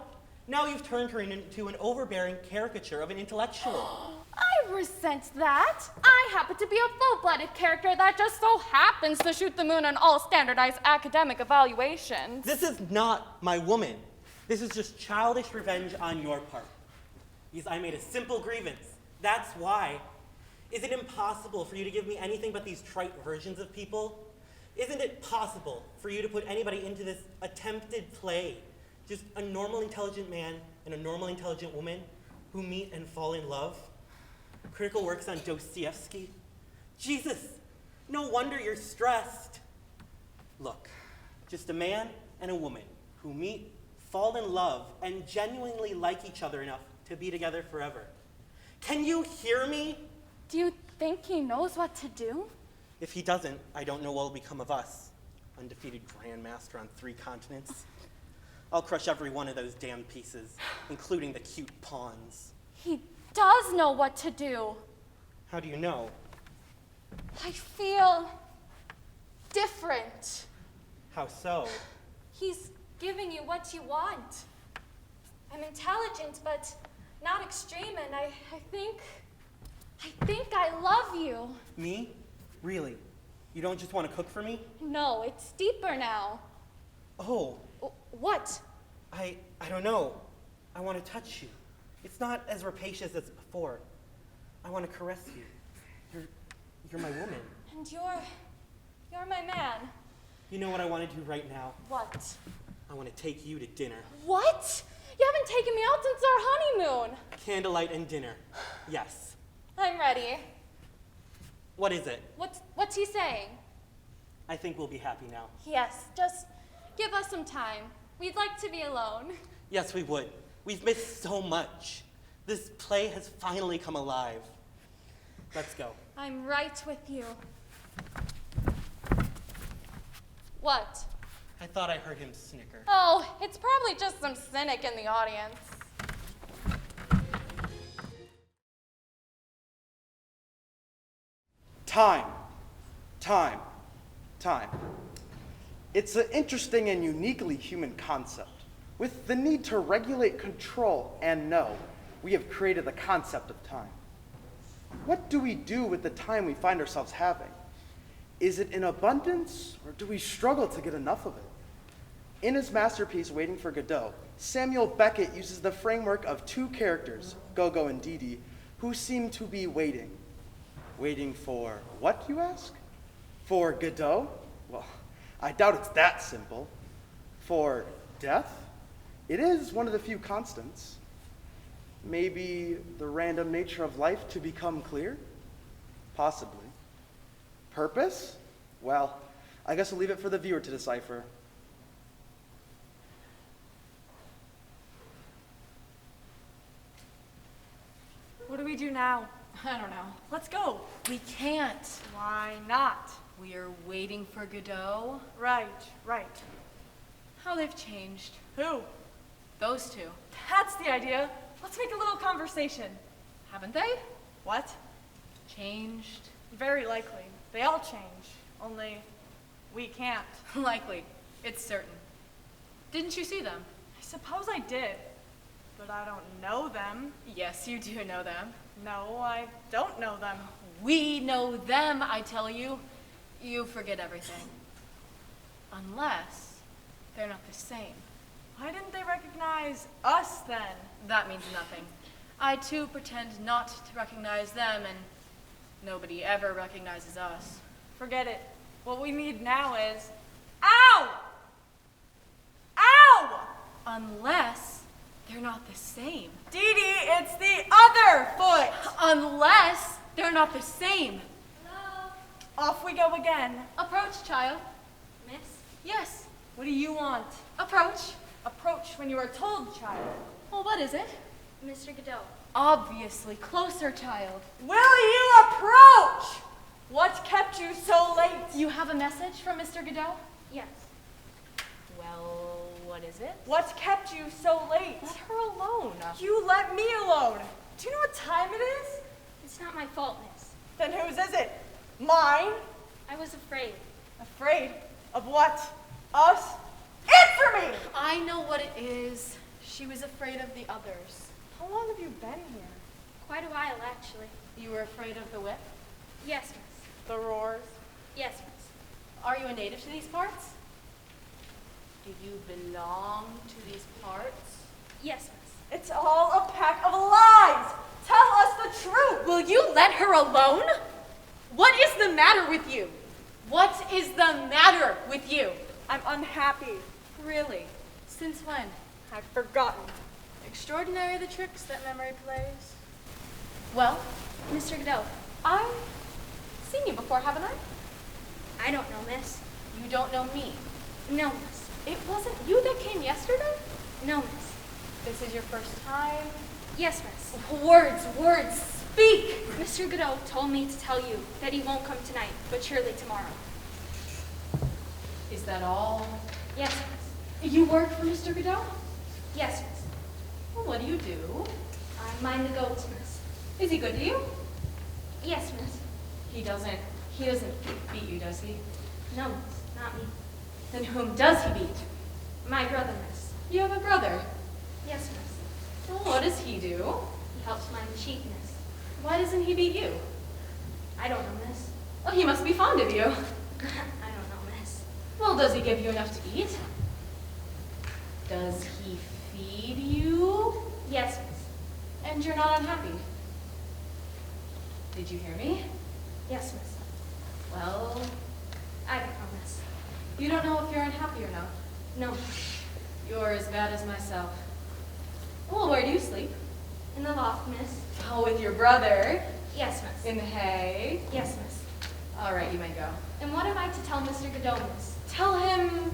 you've turned her into an overbearing caricature of an intellectual. I resent that. I happen to be a full-blooded character that just so happens to shoot the moon on all standardized academic evaluations. This is not my woman. This is just childish revenge on your part. Because I made a simple grievance. That's why. Is it impossible for you to give me anything but these trite versions of people? Isn't it possible for you to put anybody into this attempted play? Just a normal intelligent man and a normal intelligent woman who meet and fall in love? Critical works on Dostoevsky? Jesus, no wonder you're stressed. Look, just a man and a woman who meet, fall in love, and genuinely like each other enough to be together forever. Can you hear me? Do you think he knows what to do? If he doesn't, I don't know what will become of us. Undefeated grandmaster on 3 continents. I'll crush every one of those damn pieces, including the cute pawns. He does know what to do. How do you know? I feel different. How so? He's giving you what you want. I'm intelligent, but not extreme, and I think I love you. Me? Really? You don't just want to cook for me? No, it's deeper now. Oh, What? I don't know. I want to touch you. It's not as rapacious as before. I want to caress you. You're my woman. And you're my man. You know what I want to do right now? What? I want to take you to dinner. What? You haven't taken me out since our honeymoon. Candlelight and dinner. Yes. I'm ready. What is it? What's he saying? I think we'll be happy now. Yes, just give us some time. We'd like to be alone. Yes, we would. We've missed so much. This play has finally come alive. Let's go. I'm right with you. What? I thought I heard him snicker. Oh, it's probably just some cynic in the audience. Time. It's an interesting and uniquely human concept. With the need to regulate, control, and know, we have created the concept of time. What do we do with the time we find ourselves having? Is it in abundance, or do we struggle to get enough of it? In his masterpiece, Waiting for Godot, Samuel Beckett uses the framework of 2 characters, Gogo and Didi, who seem to be waiting. Waiting for what, you ask? For Godot? Well, I doubt it's that simple. For death? It is one of the few constants. Maybe the random nature of life to become clear? Possibly. Purpose? Well, I guess we'll leave it for the viewer to decipher. What do we do now? I don't know. Let's go. We can't. Why not? We are waiting for Godot. Right. How they've changed. Who? Those 2. That's the idea. Let's make a little conversation. Haven't they? What? Changed. Very likely. They all change. Only we can't. Likely. It's certain. Didn't you see them? I suppose I did. But I don't know them. Yes, you do know them. No, I don't know them. We know them, I tell you. You forget everything. Unless they're not the same. Why didn't they recognize us then? That means nothing. I too pretend not to recognize them, and nobody ever recognizes us. Forget it. What we need now is... Ow! Ow! Unless they're not the same. Dee Dee, it's the other foot! Unless they're not the same. Hello? Off we go again. Approach, child. Miss? Yes. What do you want? Approach. Approach when you are told, child. Well, what is it? Mr. Godot. Obviously. Closer, child. Will you approach? What kept you so late? You have a message from Mr. Godot? Yes. Well, what is it? What kept you so late? Let her alone. You let me alone. Do you know what time it is? It's not my fault, miss. Then whose is it? Mine? I was afraid. Afraid of what? Us? Answer me! I know what it is. She was afraid of the others. How long have you been here? Quite a while, actually. You were afraid of the whip? Yes, miss. The roars? Yes, miss. Are you a native to these parts? Do you belong to these parts? Yes, miss. It's all a pack of lies! Tell us the truth! Will you let her alone? What is the matter with you? What is the matter with you? I'm unhappy. Really? Since when? I've forgotten. Extraordinary the tricks that memory plays. Well, Mr. Godot, I've seen you before, haven't I? I don't know, miss. You don't know me. No, miss. It wasn't you that came yesterday? No, miss. This is your first time? Yes, miss. Words, speak! Mr. Godot told me to tell you that he won't come tonight, but surely tomorrow. Is that all? Yes, miss. You work for Mr. Godot? Yes, miss. Well, what do you do? I mind the goats, miss. Is he good to you? Yes, miss. He doesn't beat you, does he? No, miss. Not me. Then whom does he beat? My brother, miss. You have a brother. Yes, miss. Well, what does he do? He helps mind the sheep, miss. Why doesn't he beat you? I don't know, miss. Well, he must be fond of you. I don't know, miss. Well, does he give you enough to eat? Does he feed you? Yes, miss. And you're not unhappy? Did you hear me? Yes, miss. Well, I don't know, miss. you don't know if you're unhappy or not. No, You're as bad as myself. Well, where do you sleep? in the loft, miss. Oh, with your brother. Yes, miss. In the hay. Yes, miss. All right, you may go. And what am I to tell Mr. Godot, miss? Tell him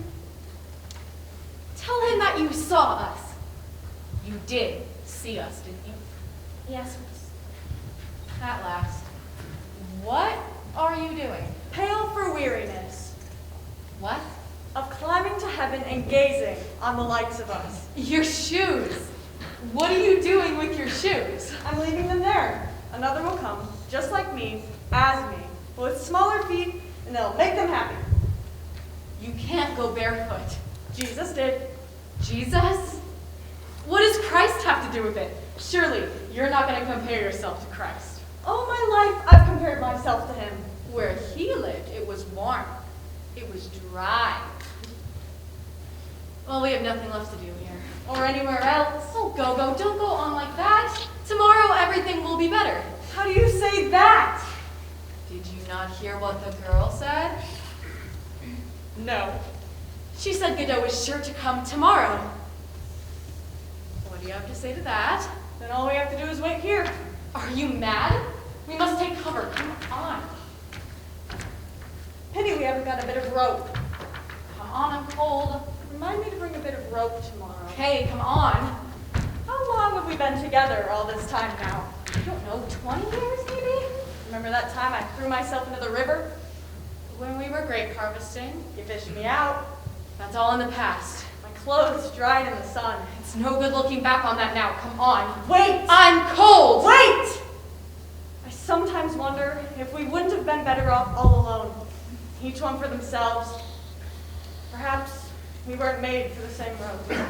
that you saw us. You did see us, didn't you? Yes, miss. At last. What are you doing? Pale for weariness What? of climbing to heaven and gazing on the likes of us. Your shoes. What are you doing with your shoes? I'm leaving them there. Another will come, just like me, as me, with smaller feet, and they'll make them happy. You can't go barefoot. Jesus did. Jesus? What does Christ have to do with it? Surely you're not going to compare yourself to Christ. All my life, I've compared myself to him. Where he lived, it was warm. It was dry. Well, we have nothing left to do here. Or anywhere else. Oh, Gogo, don't go on like that. Tomorrow everything will be better. How do you say that? Did you not hear what the girl said? No. She said Godot is sure to come tomorrow. What do you have to say to that? Then all we have to do is wait here. Are you mad? We must take cover. Come on. Pity we haven't got a bit of rope. Come on, I'm cold. Remind me to bring a bit of rope tomorrow. Okay, come on. How long have we been together all this time now? I don't know, 20 years maybe? Remember that time I threw myself into the river? When we were grape harvesting. You fished me out. That's all in the past. My clothes dried in the sun. It's no good looking back on that now. Come on. Wait! I'm cold! Wait! I sometimes wonder if we wouldn't have been better off all alone. Each one for themselves. Perhaps we weren't made for the same road.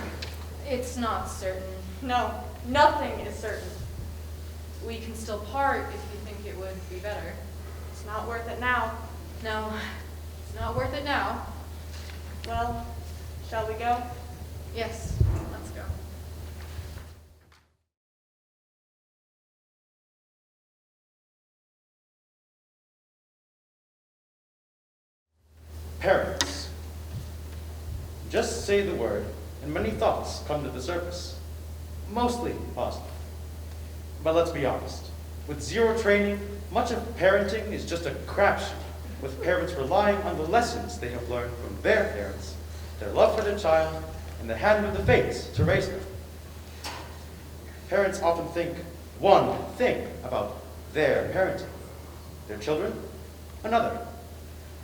It's not certain. No, nothing is certain. We can still part if you think it would be better. It's not worth it now. No, it's not worth it now. Well, shall we go? Yes, let's go. Parents. Just say the word, and many thoughts come to the surface. Mostly positive. But let's be honest. With zero training, much of parenting is just a crapshoot, with parents relying on the lessons they have learned from their parents, their love for their child, and the hand of the fates to raise them. Parents often think one thing about their parenting. Their children, another.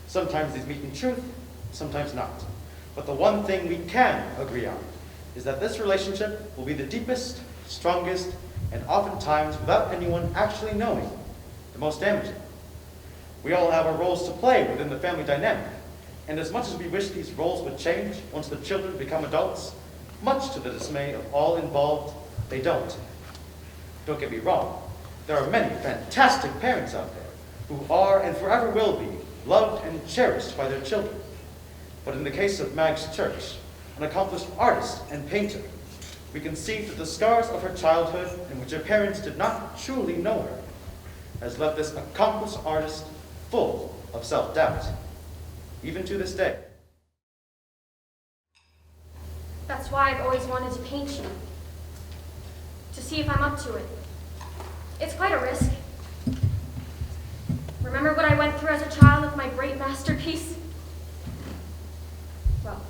Sometimes these meet in truth, sometimes not. But the one thing we can agree on is that this relationship will be the deepest, strongest, and oftentimes, without anyone actually knowing, the most damaging. We all have our roles to play within the family dynamic, and as much as we wish these roles would change once the children become adults, much to the dismay of all involved, they don't. Don't get me wrong, there are many fantastic parents out there who are and forever will be loved and cherished by their children. But in the case of Mag's Church, an accomplished artist and painter, we can see that the scars of her childhood, in which her parents did not truly know her, has left this accomplished artist full of self-doubt. even to this day. That's why I've always wanted to paint you, to see if I'm up to it. It's quite a risk. Remember what I went through as a child with my great masterpiece? Well,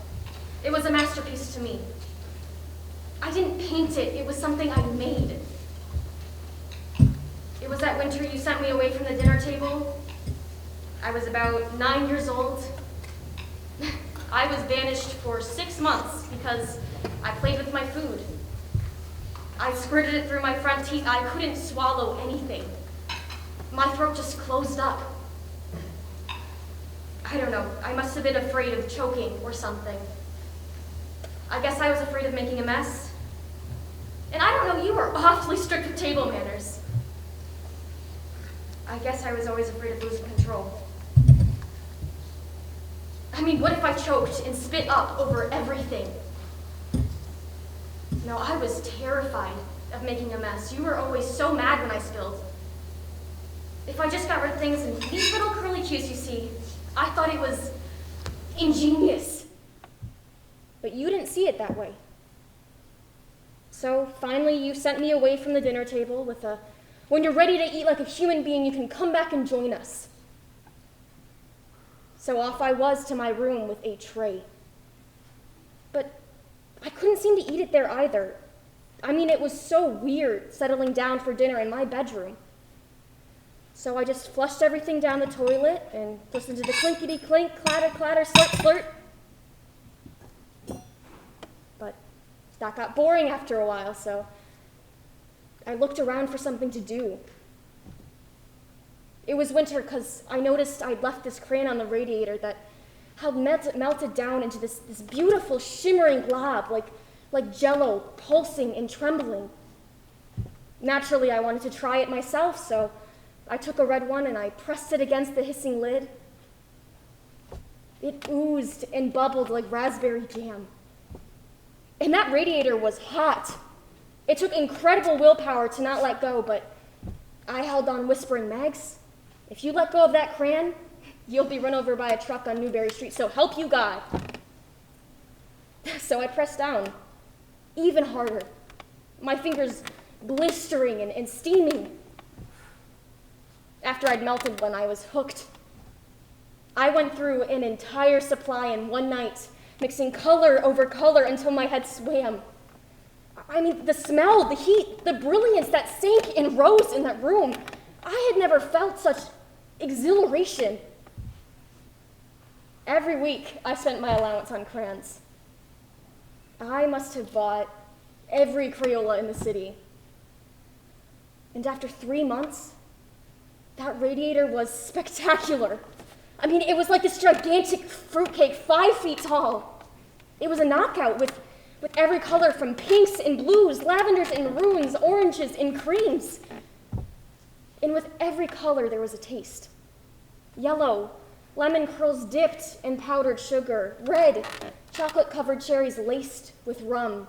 it was a masterpiece to me. I didn't paint it, it was something I made. It was that winter you sent me away from the dinner table. I was about 9 years old. I was banished for 6 months because I played with my food. I squirted it through my front teeth. I couldn't swallow anything. My throat just closed up. I don't know, I must have been afraid of choking or something. I guess I was afraid of making a mess. And I don't know, you were awfully strict with table manners. I guess I was always afraid of losing control. I mean, what if I choked and spit up over everything? No, I was terrified of making a mess. You were always so mad when I spilled. If I just got rid of things in these little curly cues you see, I thought it was ingenious. But you didn't see it that way. So finally you sent me away from the dinner table with a, when you're ready to eat like a human being, you can come back and join us. So off I was to my room with a tray. But I couldn't seem to eat it there either. I mean, it was so weird settling down for dinner in my bedroom. So I just flushed everything down the toilet and listened to the clinkety-clink, clatter-clatter, slurp-slurp. But that got boring after a while, so I looked around for something to do. It was winter because I noticed I'd left this crayon on the radiator that had melted down into this beautiful shimmering glob, like jello, pulsing and trembling. Naturally, I wanted to try it myself, so I took a red one and I pressed it against the hissing lid. It oozed and bubbled like raspberry jam. And that radiator was hot. It took incredible willpower to not let go, but I held on whispering, Mags, if you let go of that crayon, you'll be run over by a truck on Newberry Street, so help you God. So I pressed down, even harder, my fingers blistering and steaming. After I'd melted one, I was hooked. I went through an entire supply in one night, mixing color over color until my head swam. I mean, the smell, the heat, the brilliance that sank and rose in that room. I had never felt such exhilaration. Every week, I spent my allowance on crayons. I must have bought every Crayola in the city. And after 3 months, that radiator was spectacular. I mean, it was like this gigantic fruitcake, 5 feet tall. It was a knockout with every color from pinks and blues, lavenders and maroons, oranges and creams. And with every color, there was a taste. Yellow, lemon curls dipped in powdered sugar. Red, chocolate-covered cherries laced with rum.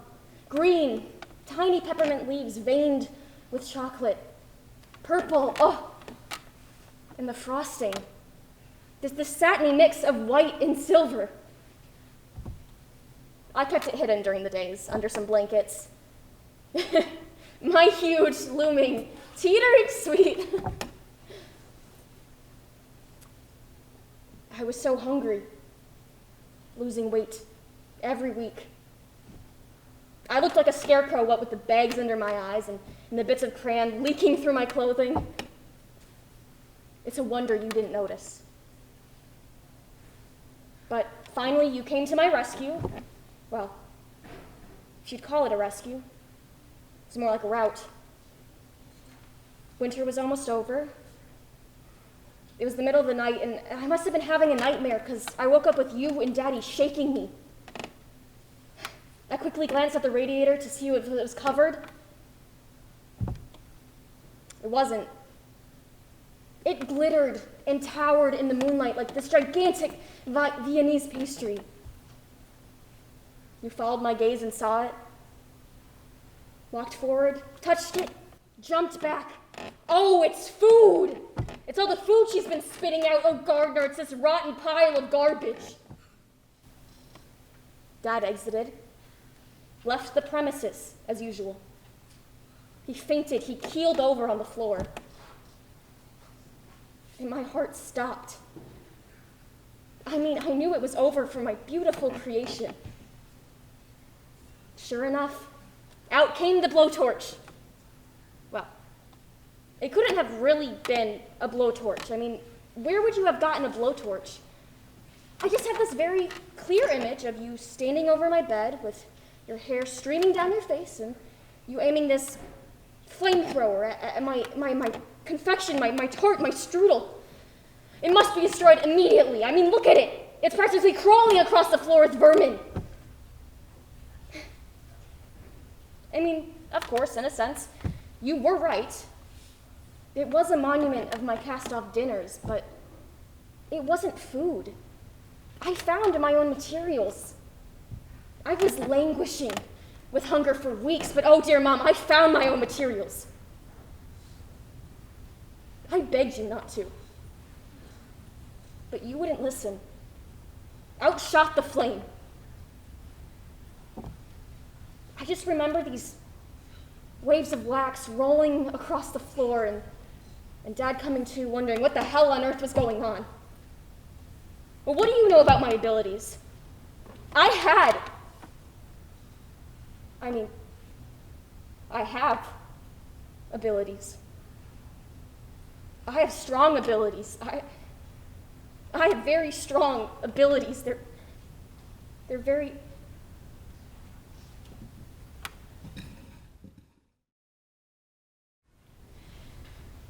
Green, tiny peppermint leaves veined with chocolate. Purple, and the frosting. This satiny mix of white and silver. I kept it hidden during the days, under some blankets. My huge, looming, teetering suite. I was so hungry, losing weight every week. I looked like a scarecrow, what with the bags under my eyes and the bits of crayon leaking through my clothing. It's a wonder you didn't notice. But finally, you came to my rescue. Well, if you'd call it a rescue. It's more like a rout. Winter was almost over. It was the middle of the night, and I must have been having a nightmare because I woke up with you and Daddy shaking me. I quickly glanced at the radiator to see if it was covered. It wasn't. It glittered and towered in the moonlight like this gigantic Viennese pastry. You followed my gaze and saw it, walked forward, touched it, jumped back, Oh, it's food! It's all the food she's been spitting out. Oh, Gardner, it's this rotten pile of garbage. Dad exited, left the premises as usual. He fainted, he keeled over on the floor. And my heart stopped. I knew it was over for my beautiful creation. Sure enough, out came the blowtorch. Well, it couldn't have really been a blowtorch. Where would you have gotten a blowtorch? I just have this very clear image of you standing over my bed with your hair streaming down your face and you aiming this flamethrower at my confection, my tart, my strudel. It must be destroyed immediately. Look at it. It's practically crawling across the floor with vermin. Of course, in a sense, you were right. It was a monument of my cast-off dinners, but it wasn't food. I found my own materials. I was languishing with hunger for weeks, but oh dear Mom, I found my own materials. I begged you not to. But you wouldn't listen. Out shot the flame. I just remember these waves of wax rolling across the floor and Dad coming to, wondering what the hell on earth was going on. Well, what do you know about my abilities? I have abilities. I have strong abilities. I have very strong abilities. They're very...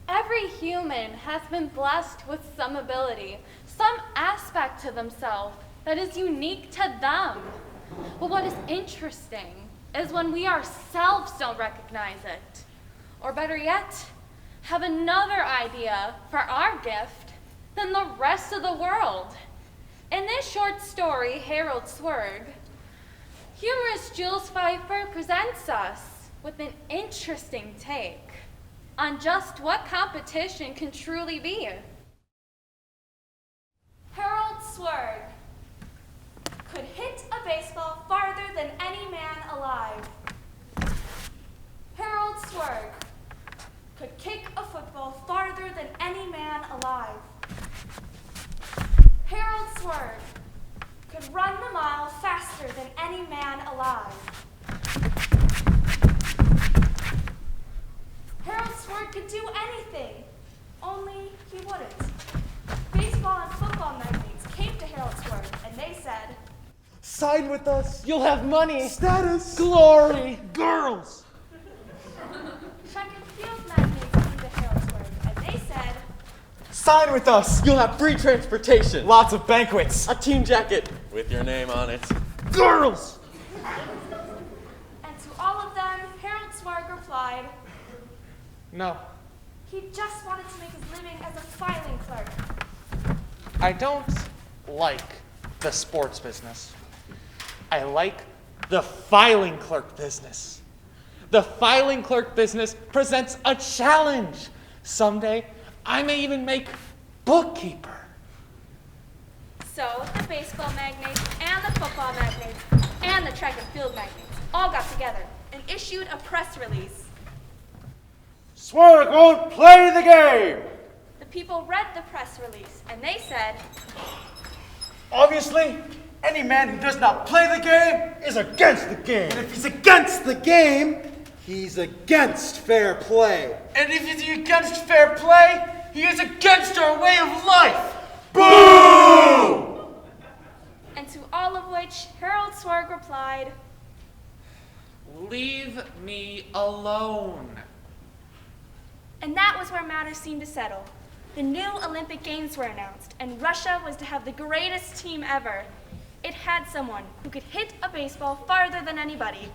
Every human has been blessed with some ability, some aspect to themselves that is unique to them. But what is interesting is when we ourselves don't recognize it, or better yet, have another idea for our gift than the rest of the world. In this short story, Harold Swerg, humorist Jules Pfeiffer presents us with an interesting take on just what competition can truly be. Harold Swerg could hit a baseball farther than any man alive. Harold Swerg could kick a football farther than any man alive. Harold Swerg could run the mile faster than any man alive. Harold Swerg could do anything, only he wouldn't. Baseball and football magnates came to Harold Swerg and they said, Sign with us. You'll have money. Status. Glory. Girls. track and field magnates came to Harold Swerg and they said, Sign with us. You'll have free transportation. Lots of banquets. A team jacket with your name on it. Girls. and to all of them, Harold Swerg replied, No, he just wanted to make his living as a filing clerk. I don't like the sports business. I like the filing clerk business. The filing clerk business presents a challenge. Someday, I may even make bookkeeper. So the baseball magnates and the football magnates and the track and field magnates all got together and issued a press release. Swerg won't play the game! The people read the press release and they said, Obviously, any man who does not play the game is against the game. And if he's against the game, he's against fair play. And if he's against fair play, he is against our way of life. Boo! and to all of which Harold Swerg replied, Leave me alone. and that was where matters seemed to settle. The new Olympic Games were announced, and Russia was to have the greatest team ever. It had someone who could hit a baseball farther than anybody.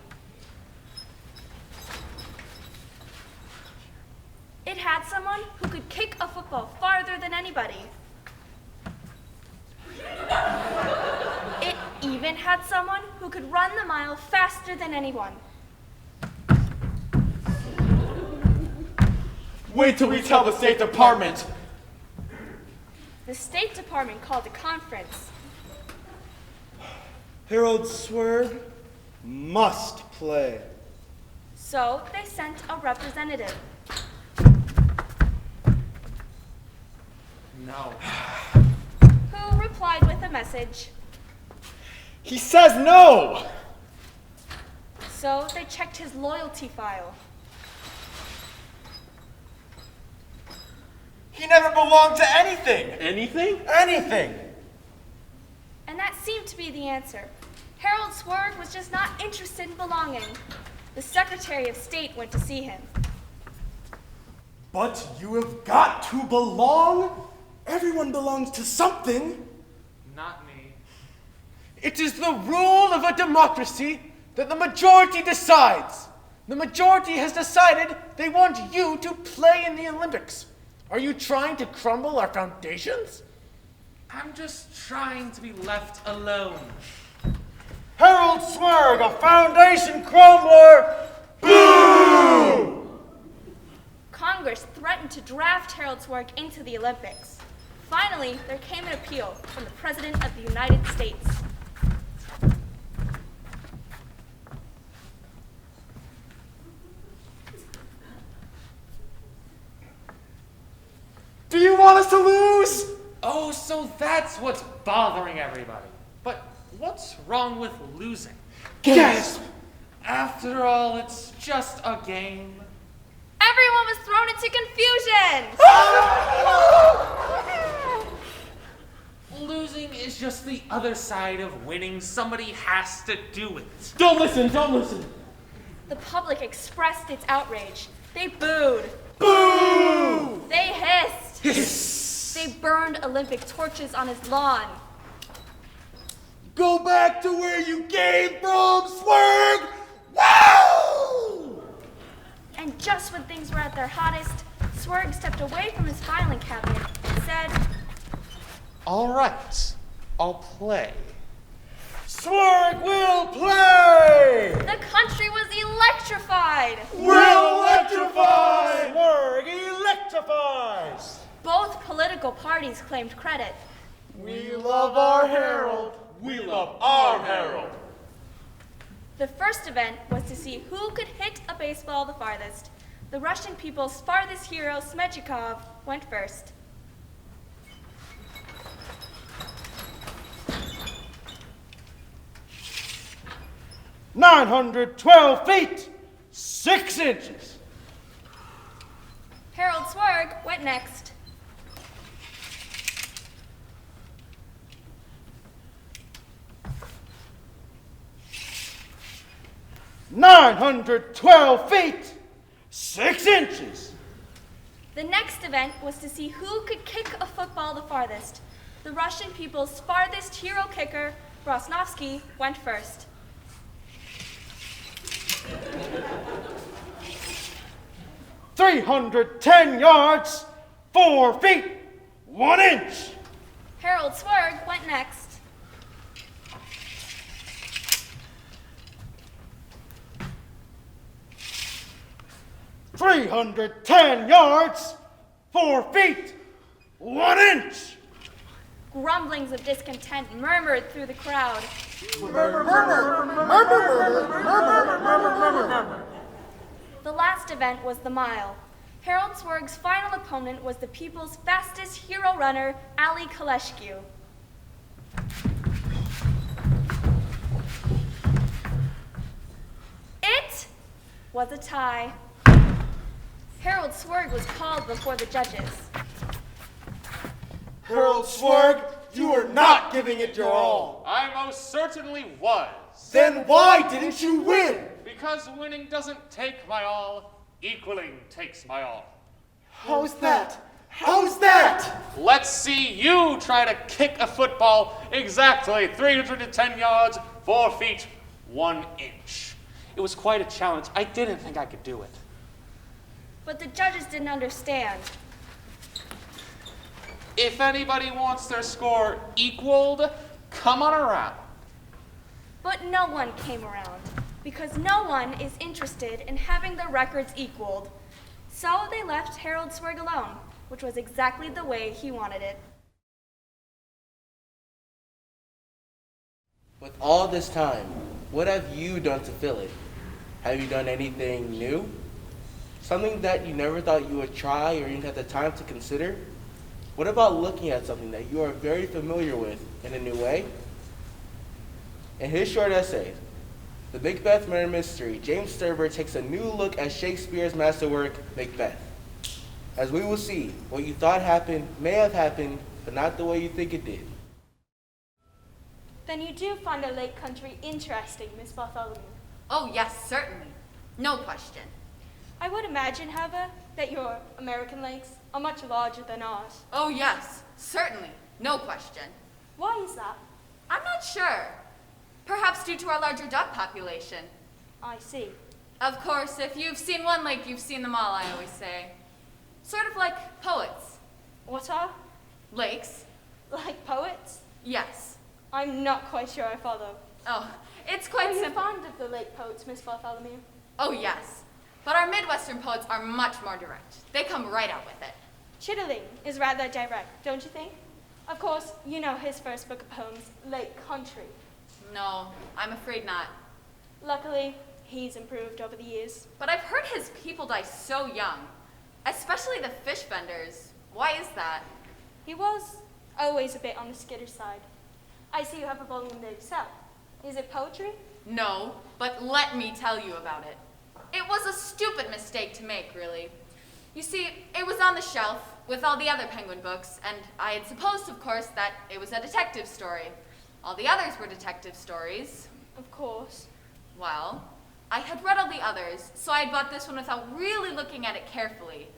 It had someone who could kick a football farther than anybody. It even had someone who could run the mile faster than anyone. Wait till we tell the State Department. The State Department called a conference. Harold Swerg must play. So they sent a representative. No. Who replied with a message. He says no! So they checked his loyalty file. He never belonged to anything. Anything? Anything. And that seemed to be the answer. Harold Swerg was just not interested in belonging. The Secretary of State went to see him. But you have got to belong. Everyone belongs to something. Not me. It is the rule of a democracy that the majority decides. The majority has decided they want you to play in the Olympics. Are you trying to crumble our foundations? I'm just trying to be left alone. Harold Swerg, a foundation crumbler! Boo! Congress threatened to draft Harold Swerg into the Olympics. Finally, there came an appeal from the President of the United States. Do you want us to lose? Oh, so that's what's bothering everybody. But what's wrong with losing? Gasp! After all, it's just a game. Everyone was thrown into confusion! Losing is just the other side of winning. Somebody has to do it. Don't listen, don't listen. The public expressed its outrage. They booed. Boo! They hissed. Hiss! They burned Olympic torches on his lawn. Go back to where you came from, Swerg! Wow! And just when things were at their hottest, Swerg stepped away from his filing cabinet and said, All right, I'll play. Swerg will play! the country was electrified. We'll electrify! Swerg electrifies! Both political parties claimed credit. We love our Harold. We love our Harold. The first event was to see who could hit a baseball the farthest. The Russian people's farthest hero, Smechikov, went first. $912 feet, 6 inches. Harold Swerg went next. $912 feet, 6 inches. The next event was to see who could kick a football the farthest. The Russian people's farthest hero kicker, Rosnovsky, went first. $310 yards, 4 feet, 1 inch. Harold Swerg went next. $310 yards, 4 feet, 1 inch. Grumblings of discontent murmured through the crowd. The last event was the mile. Harold Swerg's final opponent was the people's fastest hero runner, Ali Kaleshkiu. It was a tie. Harold Swerg was called before the judges. Harold Swerg, you are not giving it your all. I most certainly was. Then why didn't you win? Because winning doesn't take my all, equaling takes my all. How's that? How's that? Let's see you try to kick a football exactly 310 yards, 4 feet, 1 inch. It was quite a challenge. I didn't think I could do it. But the judges didn't understand. If anybody wants their score equaled, come on around. But no one came around, because no one is interested in having their records equaled. So they left Harold Swerg alone, which was exactly the way he wanted it. With all this time, what have you done to fill it? Have you done anything new? Something that you never thought you would try or even had the time to consider? What about looking at something that you are very familiar with in a new way? In his short essay, The Macbeth Murder Mystery, James Thurber takes a new look at Shakespeare's masterwork, Macbeth. As we will see, what you thought happened may have happened, but not the way you think it did. Then you do find the lake country interesting, Miss Bartholomew. Oh, yes, certainly. No question. I would imagine, however, that your American lakes are much larger than ours. Oh, yes, certainly. No question. Why is that? I'm not sure. Perhaps due to our larger duck population. I see. Of course, if you've seen one lake, you've seen them all, I always say. Sort of like poets. What are? Lakes. Like poets? Yes. I'm not quite sure I follow. Oh, it's quite simple. Are you simple. fond of the lake poets, Miss Bartholomew? Oh, yes. But our Midwestern poets are much more direct. They come right out with it. Chitterling is rather direct, don't you think? Of course, you know his first book of poems, Lake Country. No, I'm afraid not. Luckily, he's improved over the years. But I've heard his people die so young, especially the fish vendors. Why is that? He was always a bit on the skittish side. I see you have a volume there yourself. Is it poetry? No, but let me tell you about it. It was a stupid mistake to make, really. You see, it was on the shelf with all the other Penguin books, and I had supposed, of course, that it was a detective story. All the others were detective stories. Of course. Well, I had read all the others, so I had bought this one without really looking at it carefully.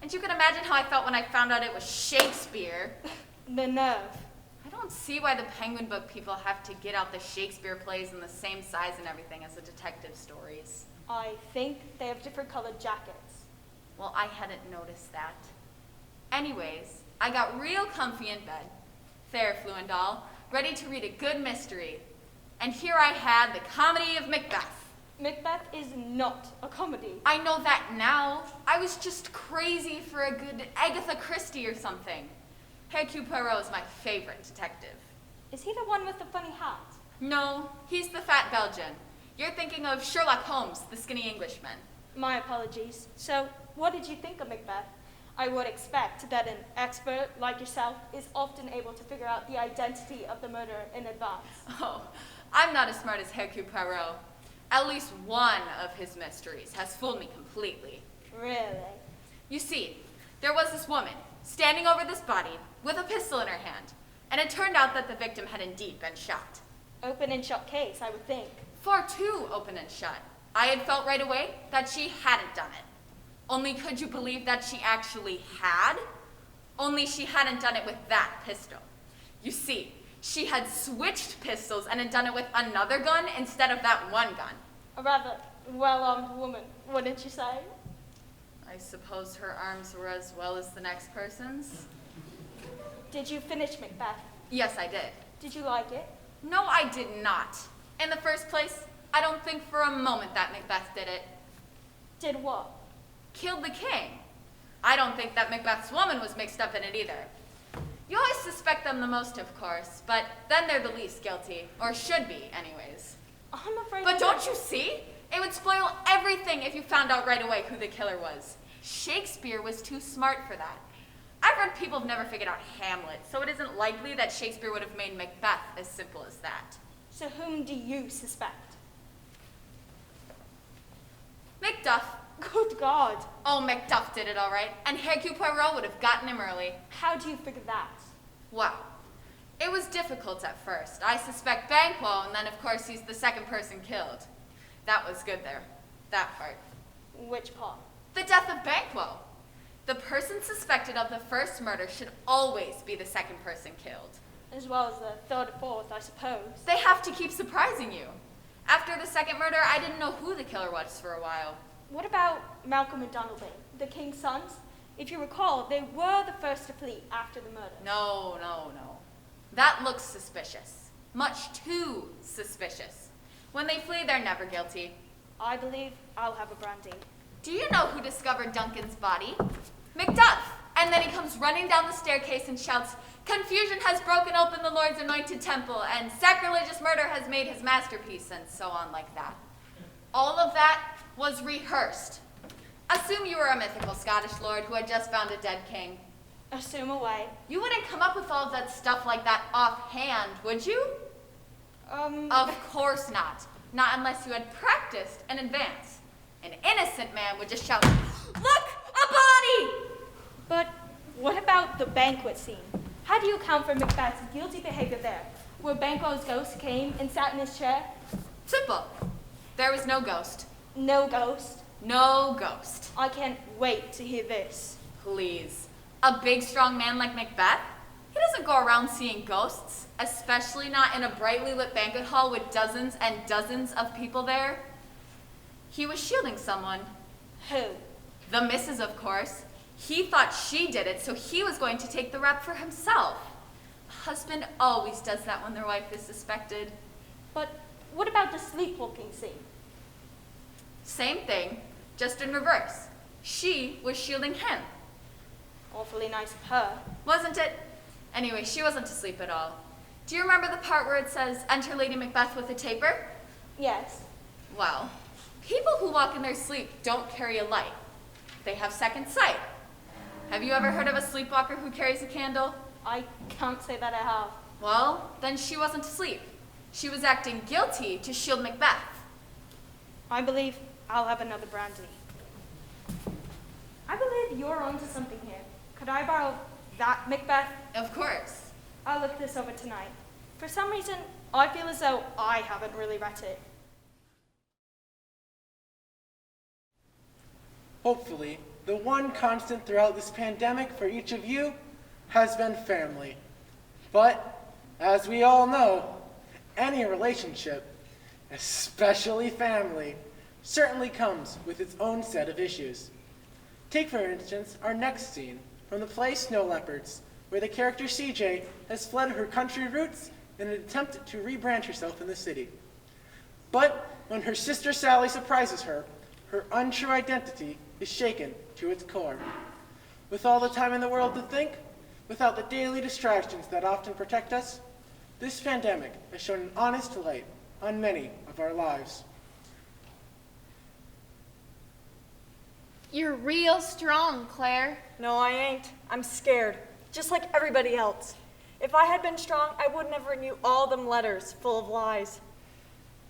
And you can imagine how I felt when I found out it was Shakespeare. The nerve. I don't see why the Penguin book people have to get out the Shakespeare plays in the same size and everything as the detective stories. I think they have different colored jackets. Well, I hadn't noticed that. Anyways, I got real comfy in bed, fair Fluendal, ready to read a good mystery. And here I had the comedy of Macbeth. Macbeth is not a comedy. I know that now. I was just crazy for a good Agatha Christie or something. Hercule Poirot is my favorite detective. Is he the one with the funny hat? No, he's the fat Belgian. You're thinking of Sherlock Holmes, the skinny Englishman. My apologies. So, what did you think of Macbeth? I would expect that an expert like yourself is often able to figure out the identity of the murderer in advance. Oh, I'm not as smart as Hercule Poirot. At least one of his mysteries has fooled me completely. Really? You see, there was this woman standing over this body with a pistol in her hand, and it turned out that the victim had indeed been shot. Open and shut case, I would think. Far too open and shut. I had felt right away that she hadn't done it. Only could you believe that she actually had? Only she hadn't done it with that pistol. You see, she had switched pistols and had done it with another gun instead of that one gun. A rather well-armed woman, wouldn't you say? I suppose her arms were as well as the next person's. Did you finish Macbeth? Yes, I did. Did you like it? No, I did not. In the first place, I don't think for a moment that Macbeth did it. Did what? Killed the king. I don't think that Macbeth's woman was mixed up in it either. You always suspect them the most, of course, but then they're the least guilty, or should be, anyways. I'm afraid. But don't you see? It would spoil everything if you found out right away who the killer was. Shakespeare was too smart for that. I've read people have never figured out Hamlet, so it isn't likely that Shakespeare would have made Macbeth as simple as that. So whom do you suspect? Macduff. Good God. Oh, Macduff did it all right, and Hercule Poirot would have gotten him early. How do you figure that? Well, it was difficult at first. I suspect Banquo, and then of course he's the second person killed. That was good there, that part. Which part? The death of Banquo. The person suspected of the first murder should always be the second person killed. As well as the third or fourth, I suppose. They have to keep surprising you. After the second murder, I didn't know who the killer was for a while. What about Malcolm and Donalbain, the king's sons? If you recall, they were the first to flee after the murder. No. That looks suspicious. Much too suspicious. When they flee, they're never guilty. I believe I'll have a brandy. Do you know who discovered Duncan's body? Macduff. And then he comes running down the staircase and shouts, "Confusion has broken open the Lord's anointed temple, and sacrilegious murder has made his masterpiece," and so on like that. All of that was rehearsed. Assume you were a mythical Scottish lord who had just found a dead king. Assume away. You wouldn't come up with all of that stuff like that offhand, would you? Of course not. Not unless you had practiced in advance. An innocent man would just shout, "Look, a body!" But what about the banquet scene? How do you account for Macbeth's guilty behavior there, where Banquo's ghost came and sat in his chair? Simple. There was no ghost. No ghost? No ghost. I can't wait to hear this. Please. A big, strong man like Macbeth? He doesn't go around seeing ghosts, especially not in a brightly lit banquet hall with dozens and dozens of people there. He was shielding someone. Who? The missus, of course. He thought she did it, so he was going to take the rap for himself. A husband always does that when their wife is suspected. But what about the sleepwalking scene? Same thing, just in reverse. She was shielding him. Awfully nice of her. Wasn't it? Anyway, she wasn't asleep at all. Do you remember the part where it says, "Enter Lady Macbeth with a taper"? Yes. Well, people who walk in their sleep don't carry a light. They have second sight. Have you ever heard of a sleepwalker who carries a candle? I can't say that I have. Well, then she wasn't asleep. She was acting guilty to shield Macbeth. I believe I'll have another brandy. I believe you're onto something here. Could I borrow that Macbeth? Of course. I'll look this over tonight. For some reason, I feel as though I haven't really read it. Hopefully, the one constant throughout this pandemic for each of you has been family. But, as we all know, any relationship, especially family, certainly comes with its own set of issues. Take, for instance, our next scene from the play Snow Leopards, where the character CJ has fled her country roots in an attempt to rebranch herself in the city. But when her sister Sally surprises her, her untrue identity is shaken to its core. With all the time in the world to think, without the daily distractions that often protect us, this pandemic has shown an honest light on many of our lives. You're real strong, Claire. No, I ain't. I'm scared, just like everybody else. If I had been strong, I wouldn't have written you all them letters full of lies.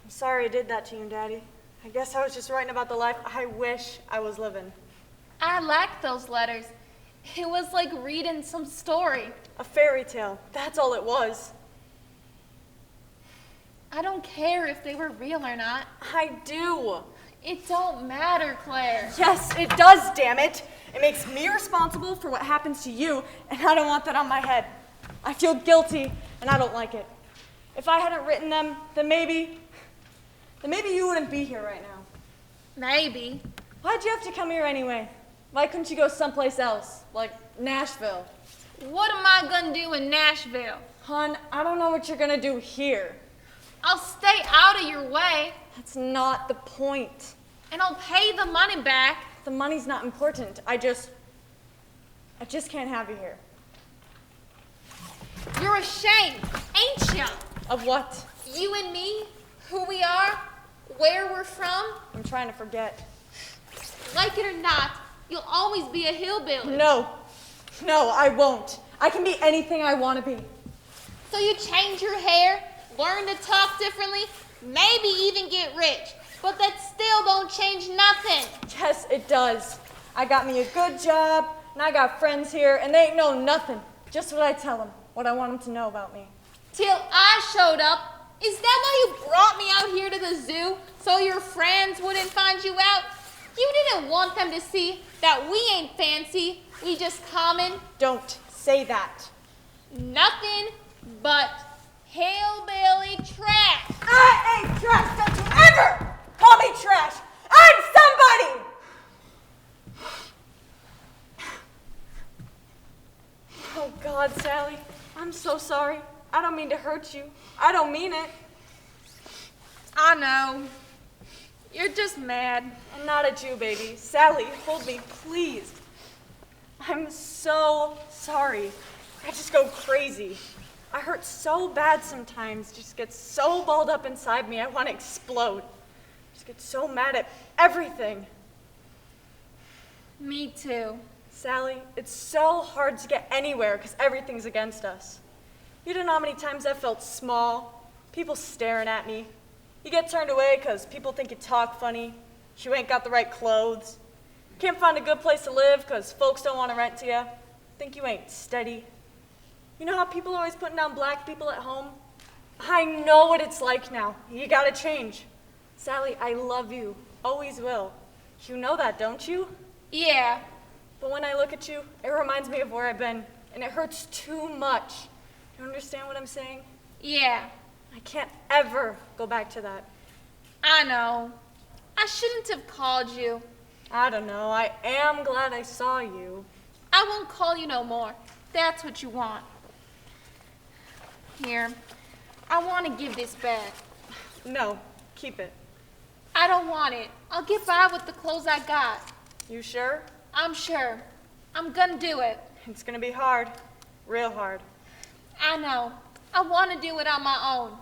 I'm sorry I did that to you, Daddy. I guess I was just writing about the life I wish I was living. I liked those letters. It was like reading some story. A fairy tale. That's all it was. I don't care if they were real or not. I do. It don't matter, Claire. Yes, it does, damn it. It makes me responsible for what happens to you, and I don't want that on my head. I feel guilty, and I don't like it. If I hadn't written them, then maybe you wouldn't be here right now. Maybe. Why'd you have to come here anyway? Why couldn't you go someplace else, like Nashville? What am I gonna do in Nashville? Hon, I don't know what you're gonna do here. I'll stay out of your way. That's not the point. And I'll pay the money back. The money's not important. I just can't have you here. You're ashamed, ain't ya? Of what? You and me, who we are, where we're from. I'm trying to forget. Like it or not, you'll always be a hillbilly. No, I won't. I can be anything I want to be. So you change your hair, learn to talk differently, maybe even get rich. But that still don't change nothing. Yes, it does. I got me a good job, and I got friends here, and they ain't know nothing. Just what I tell them, what I want them to know about me. Till I showed up. Is that why you brought me out here to the zoo? So your friends wouldn't find you out? You didn't want them to see that we ain't fancy, we just common. Don't say that. Nothing but hillbilly trash. I ain't trash. Don't you ever call me trash. I'm somebody. Oh God, Sally, I'm so sorry. I don't mean to hurt you. I don't mean it. I know. You're just mad. I'm not at you, baby. Sally, hold me, please. I'm so sorry. I just go crazy. I hurt so bad sometimes, just get so balled up inside me, I want to explode. Just get so mad at everything. Me too. Sally, it's so hard to get anywhere because everything's against us. You don't know how many times I felt small, people staring at me. You get turned away because people think you talk funny, you ain't got the right clothes. Can't find a good place to live because folks don't want to rent to you. Think you ain't steady. You know how people are always putting down black people at home? I know what it's like now. You gotta change. Sally, I love you. Always will. You know that, don't you? Yeah. But when I look at you, it reminds me of where I've been, and it hurts too much. You understand what I'm saying? Yeah. I can't ever go back to that. I know. I shouldn't have called you. I don't know. I am glad I saw you. I won't call you no more. That's what you want. Here. I want to give this back. No, keep it. I don't want it. I'll get by with the clothes I got. You sure? I'm sure. I'm gonna do it. It's gonna be hard. Real hard. I know. I want to do it on my own.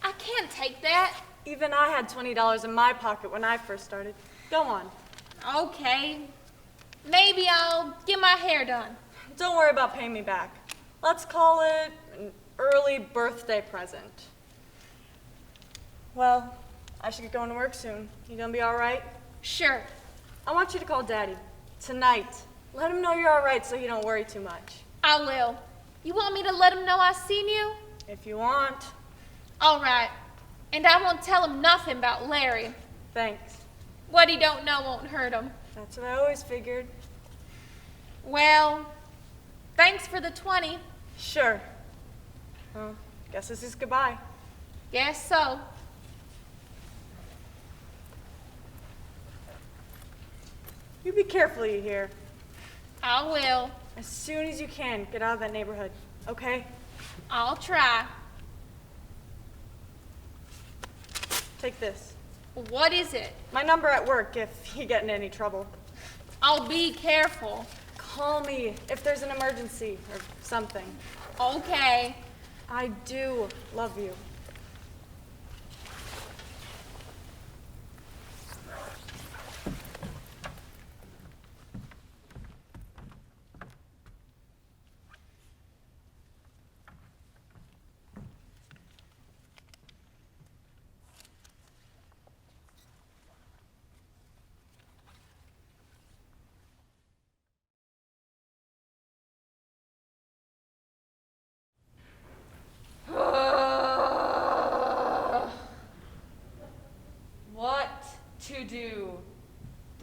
I can't take that. Even I had $20 in my pocket when I first started. Go on. Okay. Maybe I'll get my hair done. Don't worry about paying me back. Let's call it an early birthday present. Well, I should get going to work soon. You gonna be all right? Sure. I want you to call Daddy. Tonight. Let him know you're all right so you don't worry too much. I will. You want me to let him know I seen you? If you want. All right. And I won't tell him nothing about Larry. Thanks. What he don't know won't hurt him. That's what I always figured. Well, thanks for the 20. Sure. Well, guess this is goodbye. Guess so. You be careful, you hear? I will. As soon as you can, get out of that neighborhood, okay? I'll try. Take this. What is it? My number at work if you get in any trouble. I'll be careful. Call me if there's an emergency or something. Okay. I do love you.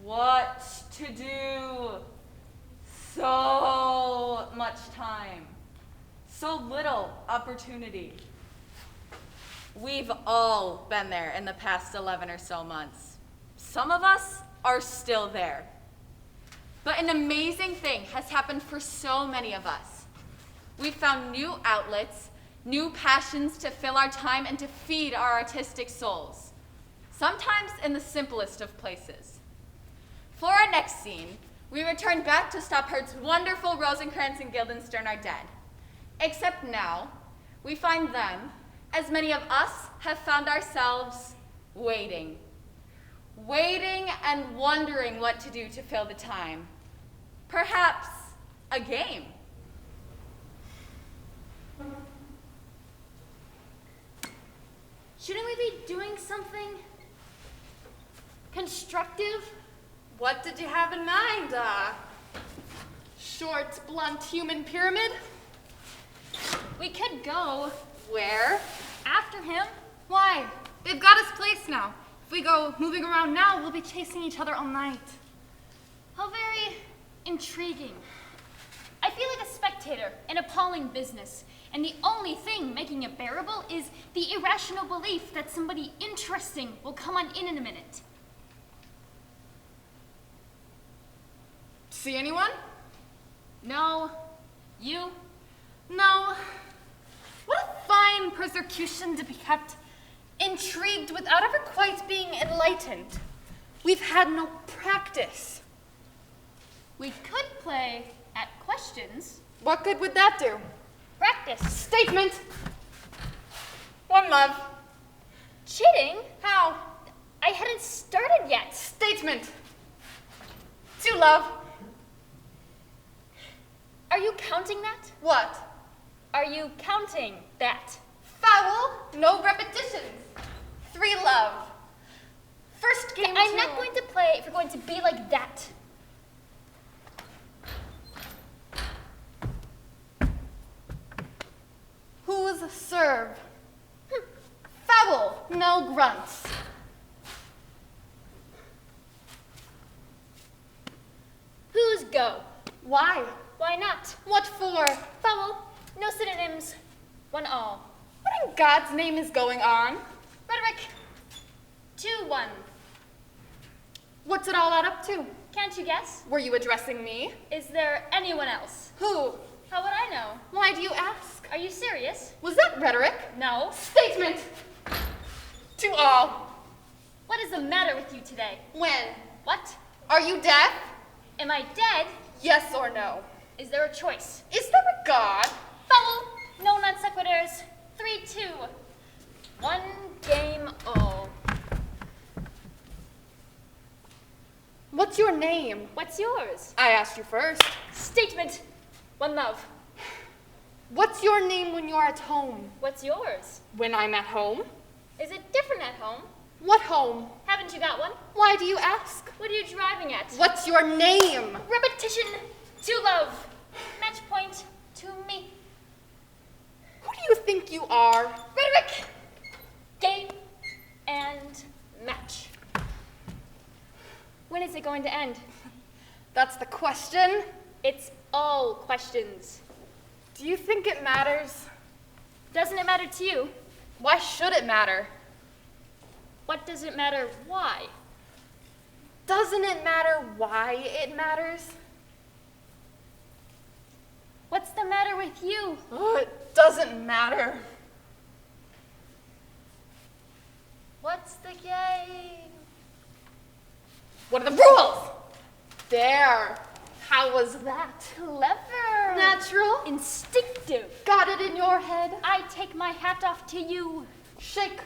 What to do? So much time. So little opportunity. We've all been there in the past 11 or so months. Some of us are still there. But an amazing thing has happened for so many of us. We've found new outlets, new passions to fill our time and to feed our artistic souls. Sometimes in the simplest of places. For our next scene, we return back to Stoppard's wonderful Rosencrantz and Guildenstern are dead. Except now, we find them, as many of us have found ourselves, waiting. Waiting and wondering what to do to fill the time. Perhaps a game. Shouldn't we be doing something constructive? What did you have in mind? Short, blunt human pyramid? We could go Where? after him. Why? They've got us placed now. If we go moving around now, we'll be chasing each other all night. How very intriguing. I feel like a spectator in appalling business, and the only thing making it bearable is the irrational belief that somebody interesting will come on in a minute. See anyone? No. You? No. What a fine persecution to be kept intrigued without ever quite being enlightened. We've had no practice. We could play at questions. What good would that do? Practice. Statement. One love. Cheating? How? I hadn't started yet. Statement. Two love. Are you counting that? What? Are you counting that? Foul. No repetitions. Three love. First game I'm two. not going to play if you're going to be like that. Who's serve? Foul. No grunts. Who's go? Why? Why not? What for? Foul. No synonyms. One all. What in God's name is going on? Rhetoric. 2-1. What's it all add up to? Can't you guess? Were you addressing me? Is there anyone else? Who? How would I know? Why do you ask? Are you serious? Was that rhetoric? No. Statement! To all. What is the matter with you today? When? What? Are you deaf? Am I dead? Yes or no? Is there a choice? Is there a God? Foul! No non sequiturs. 3-2. 1 game all. What's your name? What's yours? I asked you first. Statement. One love. What's your name when you're at home? What's yours? When I'm at home? Is it different at home? What home? Haven't you got one? Why do you ask? What are you driving at? What's your name? Repetition. To love. Match point to me. Who do you think you are? Rhetoric. Game and match. When is it going to end? That's the question. It's all questions. Do you think it matters? Doesn't it matter to you? Why should it matter? What does it matter why? Doesn't it matter why it matters? What's the matter with you? Oh, it doesn't matter. What's the game? What are the rules? There. How was that? Clever. Natural. Instinctive. Got it in your head? I take my hat off to you. Shake.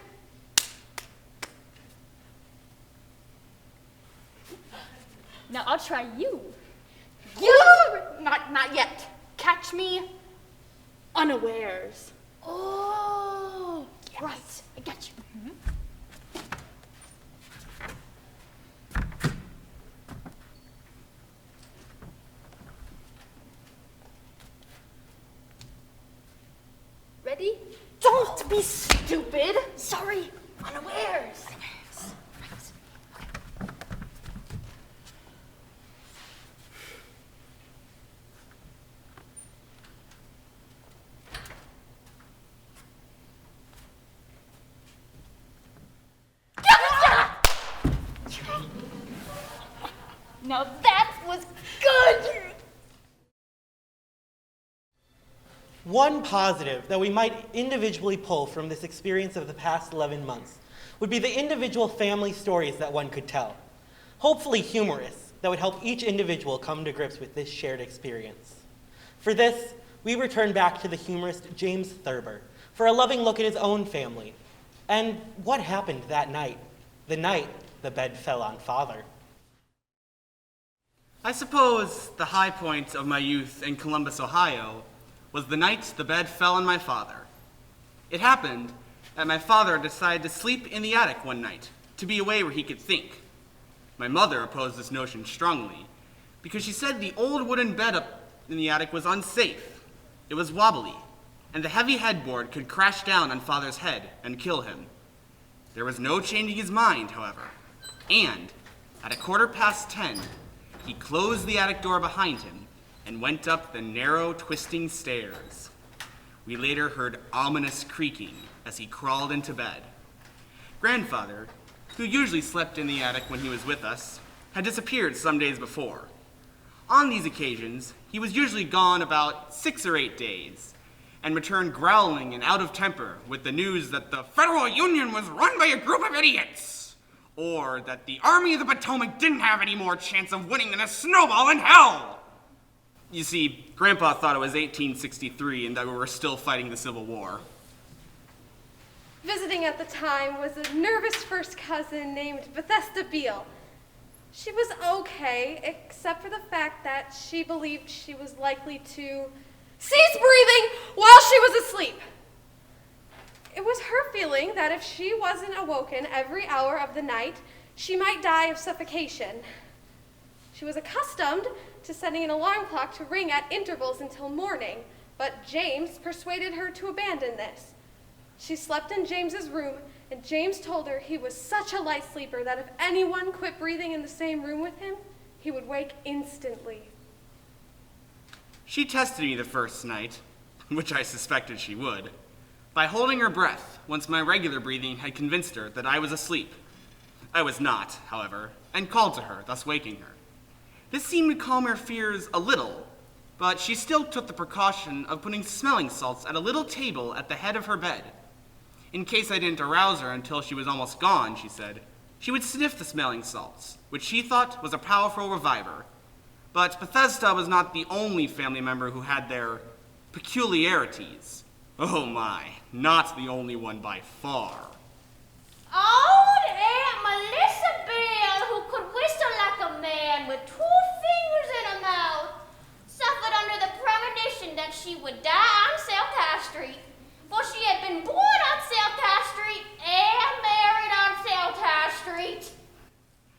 Now I'll try you. You? Not yet. Catch me unawares. Oh, yes. Right. I got you. Mm-hmm. Ready? Don't be stupid. Sorry. Unawares. Now that was good! One positive that we might individually pull from this experience of the past 11 months would be the individual family stories that one could tell. Hopefully humorous, that would help each individual come to grips with this shared experience. For this, we return back to the humorist James Thurber for a loving look at his own family and what happened that night, the night the bed fell on father. I suppose the high point of my youth in Columbus, Ohio, was the night the bed fell on my father. It happened that my father decided to sleep in the attic one night, to be away where he could think. My mother opposed this notion strongly, because she said the old wooden bed up in the attic was unsafe. It was wobbly, and the heavy headboard could crash down on father's head and kill him. There was no changing his mind, however, and at 10:15, he closed the attic door behind him and went up the narrow, twisting stairs. We later heard ominous creaking as he crawled into bed. Grandfather, who usually slept in the attic when he was with us, had disappeared some days before. On these occasions, he was usually gone about 6 or 8 days, and returned growling and out of temper with the news that the Federal Union was run by a group of idiots, or that the Army of the Potomac didn't have any more chance of winning than a snowball in hell. You see, Grandpa thought it was 1863 and that we were still fighting the Civil War. Visiting at the time was a nervous first cousin named Bethesda Beale. She was okay, except for the fact that she believed she was likely to cease breathing while she was asleep. It was her feeling that if she wasn't awoken every hour of the night, she might die of suffocation. She was accustomed to setting an alarm clock to ring at intervals until morning, but James persuaded her to abandon this. She slept in James's room, and James told her he was such a light sleeper that if anyone quit breathing in the same room with him, he would wake instantly. She tested me the first night, which I suspected she would, by holding her breath once my regular breathing had convinced her that I was asleep. I was not, however, and called to her, thus waking her. This seemed to calm her fears a little, but she still took the precaution of putting smelling salts at a little table at the head of her bed. In case I didn't arouse her until she was almost gone, she said, she would sniff the smelling salts, which she thought was a powerful reviver. But Bethesda was not the only family member who had their peculiarities. Oh my, not the only one by far. Old Aunt Melissa Beale, who could whistle like a man with 2 fingers in her mouth, suffered under the premonition that she would die on South Street, for she had been born on South Street and married on South Street.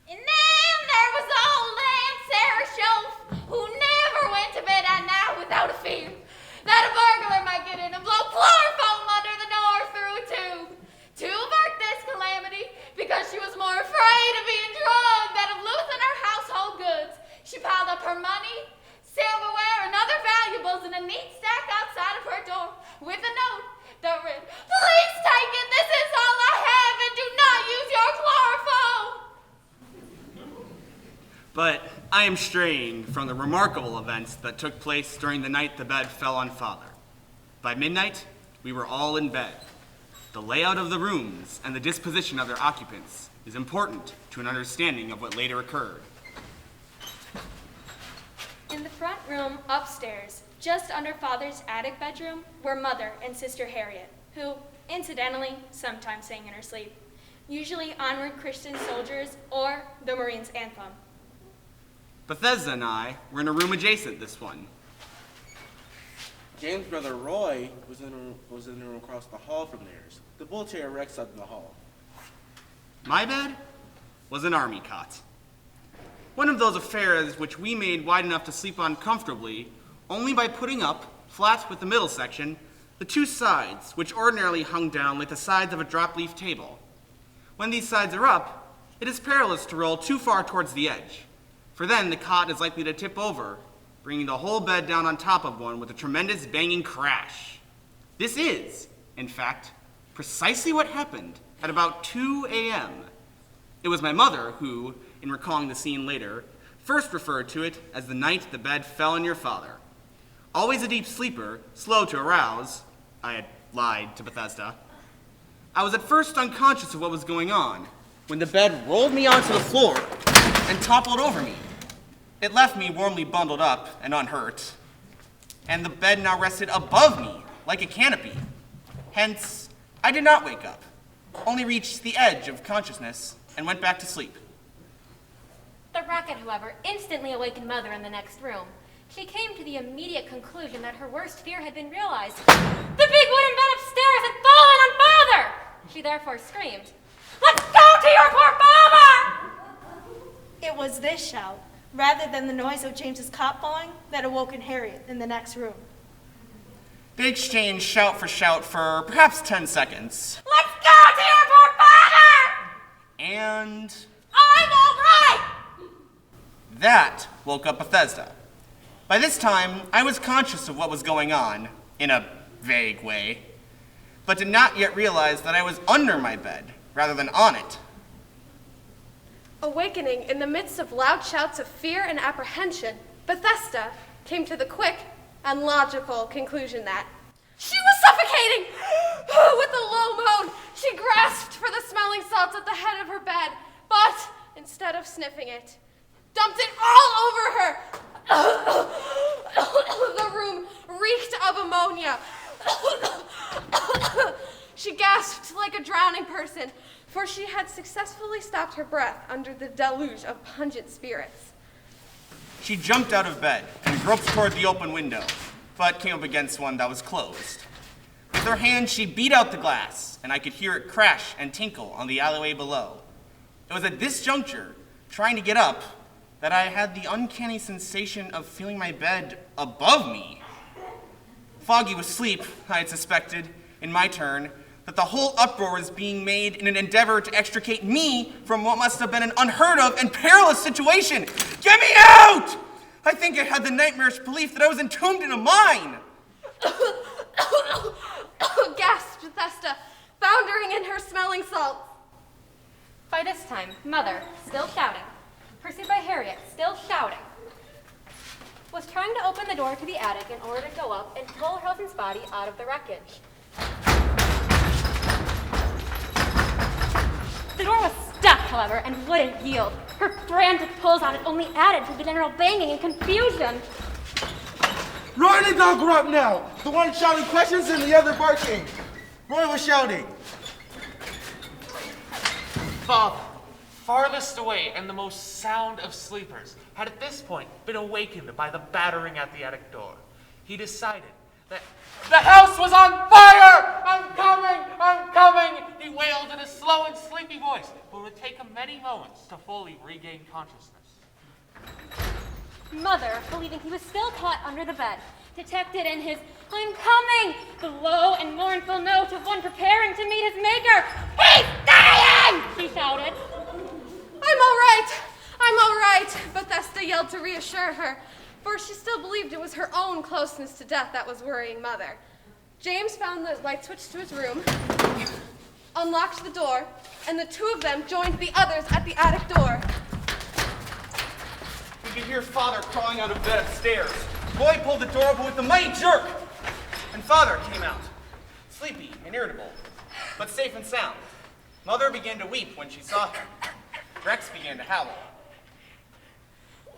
And then there was old Aunt Sarah Schoaf, who never went to bed at night without a fear that a burglar might get in and blow chloroform under the door through a tube. To avert this calamity, because she was more afraid of being drugged than of losing her household goods, she piled up her money, silverware, and other valuables in a neat stack outside of her door with a note that read, "Please take it, this is all I have, and do not use your chloroform." But I am straying from the remarkable events that took place during the night the bed fell on Father. By midnight, we were all in bed. The layout of the rooms and the disposition of their occupants is important to an understanding of what later occurred. In the front room upstairs, just under Father's attic bedroom, were Mother and Sister Harriet, who, incidentally, sometimes sang in her sleep, usually Onward Christian Soldiers or the Marines' Anthem. Bethesda and I were in a room adjacent this one. James' brother Roy was in the room across the hall from theirs. The bull chair Rex up in the hall. My bed was an army cot. One of those affairs which we made wide enough to sleep on comfortably only by putting up, flat with the middle section, the 2 sides, which ordinarily hung down like the sides of a drop-leaf table. When these sides are up, it is perilous to roll too far towards the edge, for then the cot is likely to tip over, bringing the whole bed down on top of one with a tremendous banging crash. This is, in fact, precisely what happened at about 2 a.m. It was my mother who, in recalling the scene later, first referred to it as the night the bed fell on your father. Always a deep sleeper, slow to arouse, I had lied to Bethesda. I was at first unconscious of what was going on when the bed rolled me onto the floor and toppled over me. It left me warmly bundled up and unhurt, and the bed now rested above me like a canopy. Hence, I did not wake up, only reached the edge of consciousness and went back to sleep. The racket, however, instantly awakened Mother in the next room. She came to the immediate conclusion that her worst fear had been realized. The big wooden bed upstairs had fallen on Father! She therefore screamed, "Let's go to your poor father!" It was this shout, rather than the noise of James's cot falling, that awoken Harriet in the next room. They exchanged shout for perhaps 10 seconds. "Let's go to your poor father!" And "I'm all right!" that woke up Bethesda. By this time, I was conscious of what was going on, in a vague way, but did not yet realize that I was under my bed rather than on it. Awakening in the midst of loud shouts of fear and apprehension, Bethesda came to the quick and logical conclusion that She was suffocating! With a low moan, she grasped for the smelling salts at the head of her bed, but instead of sniffing it, dumped it all over her. The room reeked of ammonia. She gasped like a drowning person, for she had successfully stopped her breath under the deluge of pungent spirits. She jumped out of bed and groped toward the open window, but came up against one that was closed. With her hand, she beat out the glass, and I could hear it crash and tinkle on the alleyway below. It was at this juncture, trying to get up, that I had the uncanny sensation of feeling my bed above me. Foggy with sleep, I had suspected, in my turn, that the whole uproar was being made in an endeavor to extricate me from what must have been an unheard of and perilous situation. Get me out! I think I had the nightmarish belief that I was entombed in a mine. Gasped Thesta, foundering in her smelling salts. By this time, Mother, still shouting, pursued by Harriet, still shouting, was trying to open the door to the attic in order to go up and pull her husband's body out of the wreckage. The door was stuck, however, and wouldn't yield. Her frantic pulls on it only added to the general banging and confusion. Roy and the dog were up now. The one shouting questions and the other barking. Roy was shouting. Father, farthest away and the most sound of sleepers, had at this point been awakened by the battering at the attic door. He decided that the house was on fire! I'm coming! I'm coming! He wailed in a slow and sleepy voice, but it would take him many moments to fully regain consciousness. Mother, believing he was still caught under the bed, detected in his "I'm coming" the low and mournful note of one preparing to meet his maker. "He's dying!" he shouted. I'm all right! I'm all right! But Thesta yelled to reassure her, for she still believed it was her own closeness to death that was worrying Mother. James found the light switch to his room, unlocked the door, and the two of them joined the others at the attic door. We could hear Father crawling out of bed upstairs. Roy pulled the door open with a mighty jerk, and Father came out, sleepy and irritable, but safe and sound. Mother began to weep when she saw him. Rex began to howl.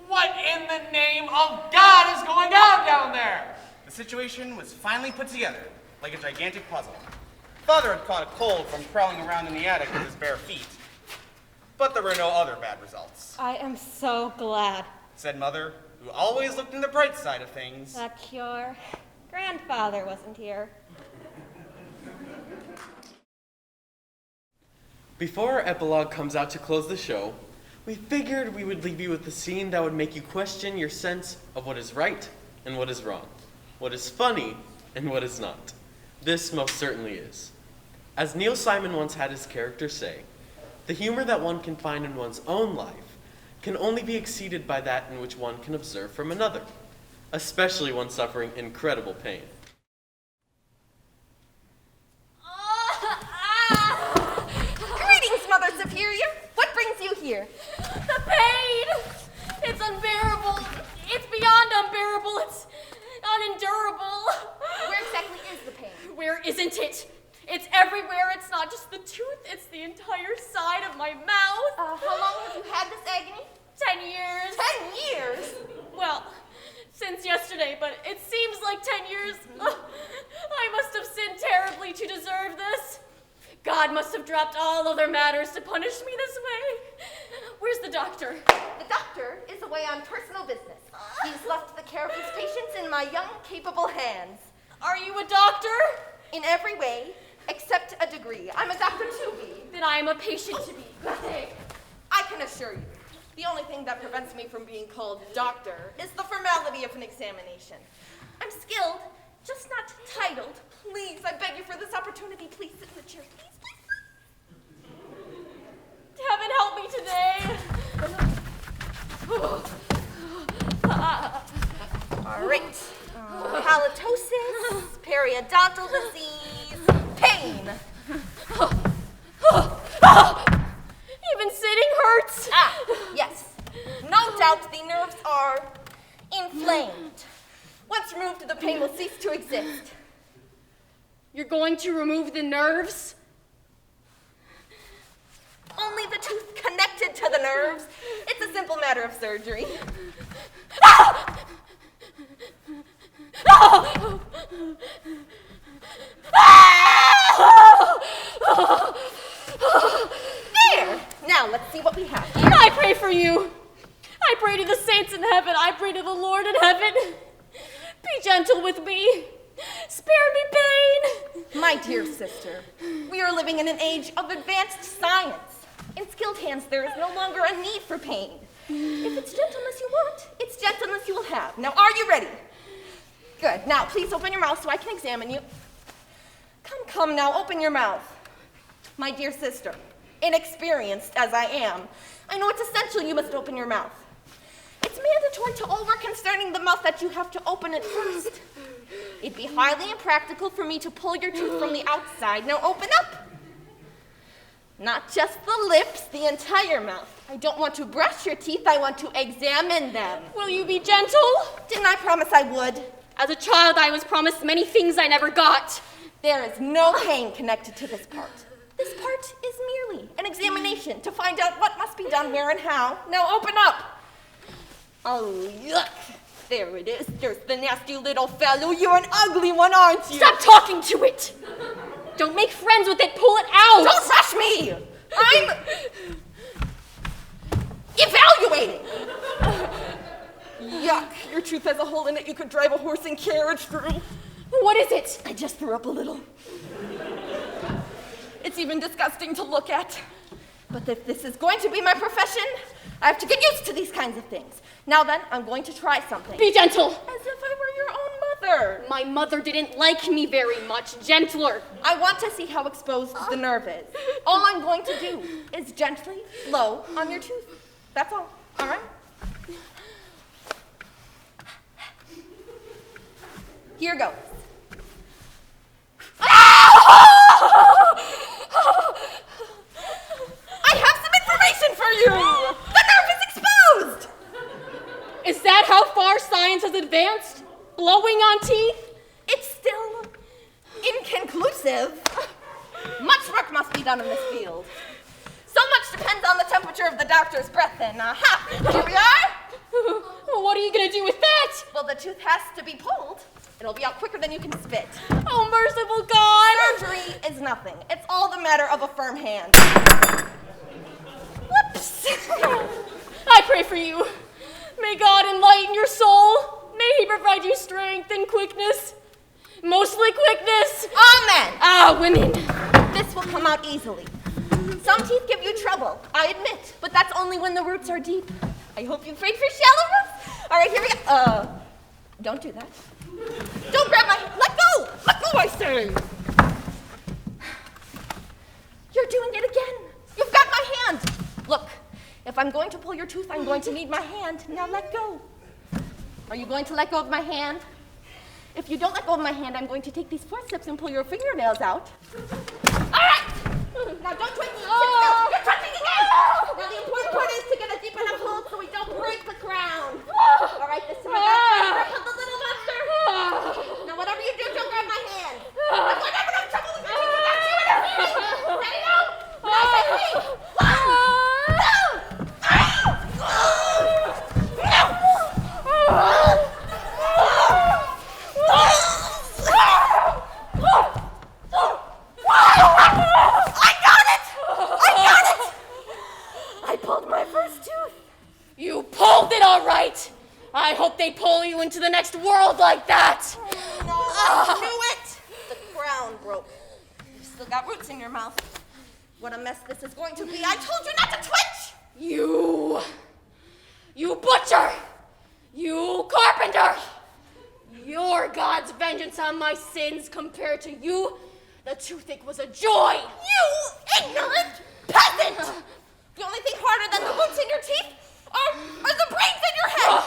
What in the name of God is going on down there? The situation was finally put together, like a gigantic puzzle. Father had caught a cold from crawling around in the attic with his bare feet. But there were no other bad results, I am so glad said Mother, who always looked in the bright side of things. that your grandfather wasn't here. Before our epilogue comes out to close the show, we figured we would leave you with a scene that would make you question your sense of what is right and what is wrong, what is funny and what is not. This most certainly is. As Neil Simon once had his character say, the humor that one can find in one's own life can only be exceeded by that in which one can observe from another, especially one suffering incredible pain. Greetings, Mother Superior. What brings you here? The pain! It's unbearable. It's beyond unbearable. It's unendurable. Where exactly is the pain? Where isn't it? It's everywhere. It's not just the tooth. It's the entire side of my mouth. How long have you had this agony? 10 years. 10 years? Well, since yesterday, but it seems like 10 years. I must have sinned terribly to deserve this. God must have dropped all other matters to punish me this way. Where's the doctor? The doctor is away on personal business. He's left the care of his patients in my young, capable hands. Are you a doctor? In every way, except a degree. I'm a doctor to be. Then I am a patient to be. I can assure you, the only thing that prevents me from being called doctor is the formality of an examination. I'm skilled, just not titled. Please, I beg you for this opportunity. Please sit in the chair. Please, Heaven help me today. All right. Halitosis, periodontal disease, pain. Even sitting hurts. Yes. No doubt the nerves are inflamed. Once removed, the pain will cease to exist. You're going to remove the nerves? Only the tooth connected to the nerves. It's a simple matter of surgery. Ah! Ah! Ah! There! Now let's see what we have here. I pray for you. I pray to the saints in heaven. I pray to the Lord in heaven. Be gentle with me. Spare me pain. My dear sister, we are living in an age of advanced science. In skilled hands, there is no longer a need for pain. If it's gentleness you want, it's gentleness you will have. Now, are you ready? Good. Now, please open your mouth so I can examine you. Come now, open your mouth. My dear sister, inexperienced as I am, I know it's essential you must open your mouth. It's mandatory to all work concerning the mouth that you have to open it first. It'd be highly impractical for me to pull your tooth from the outside. Now open up. Not just the lips, the entire mouth. I don't want to brush your teeth, I want to examine them. Will you be gentle? Didn't I promise I would? As a child, I was promised many things I never got. There is no pain connected to this part. This part is merely an examination to find out what must be done where and how. Now open up. Oh, yuck. There it is. There's the nasty little fellow. You're an ugly one, aren't you? Stop talking to it. Don't make friends with it. Pull it out. Don't rush me. I'm evaluating. Yuck. Your tooth has a hole in it you could drive a horse and carriage through. What is it? I just threw up a little. It's even disgusting to look at. But if this is going to be my profession, I have to get used to these kinds of things. Now then, I'm going to try something. Be gentle. As if I were your own mother. My mother didn't like me very much. Gentler. I want to see how exposed the nerve is. All I'm going to do is gently blow on your tooth. That's all. All right? Here goes. I have some information for you! The nerve is exposed! Is that how far science has advanced? Blowing on teeth? It's still inconclusive. Much work must be done in this field. So much depends on the temperature of the doctor's breath, and here we are. What are you gonna do with that? Well, the tooth has to be pulled. It'll be out quicker than you can spit. Oh, merciful God! Surgery is nothing. It's all the matter of a firm hand. Whoops! I pray for you. May God enlighten your soul. May He provide you strength and quickness. Mostly quickness. Amen! Ah, women. This will come out easily. Some teeth give you trouble, I admit, but that's only when the roots are deep. I hope you prayed for shallow roots. All right, here we go. Don't do that. Don't grab my... Let go! Let go, I say! You're doing it again. You've got my hand. Look, if I'm going to pull your tooth, I'm going to need my hand. Now let go. Are you going to let go of my hand? If you don't let go of my hand, I'm going to take these forceps and pull your fingernails out. All right! Now don't twitch. Oh. You're touching again! Now the important part is to get a deep enough hold so we don't break the crown. All right, this time I got the little monster. Now whatever you do, don't grab my hand. I'm going to have enough trouble with your teeth without you interfering. Ready now? When I say three. 1. I pulled my first tooth. You pulled it all right. I hope they pull you into the next world like that. No, I knew it. The crown broke. You've still got roots in your mouth. What a mess this is going to be. I told you not to twitch. You butcher. You carpenter. Your God's vengeance on my sins compared to you, the toothache was a joy. You ignorant peasant. The only thing harder than the roots in your teeth are the brains in your head.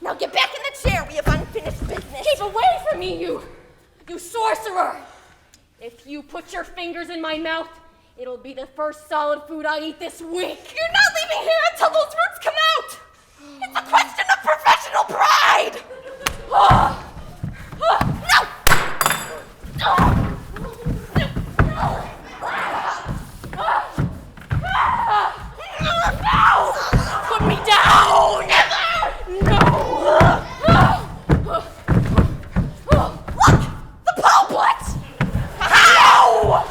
Now get back in the chair. We have unfinished business. Keep away from me, you sorcerer. If you put your fingers in my mouth, it'll be the first solid food I eat this week. You're not leaving here until those roots come out. It's a question of professional pride. No! No! Put me down! No! Look! The pulpit! Ow!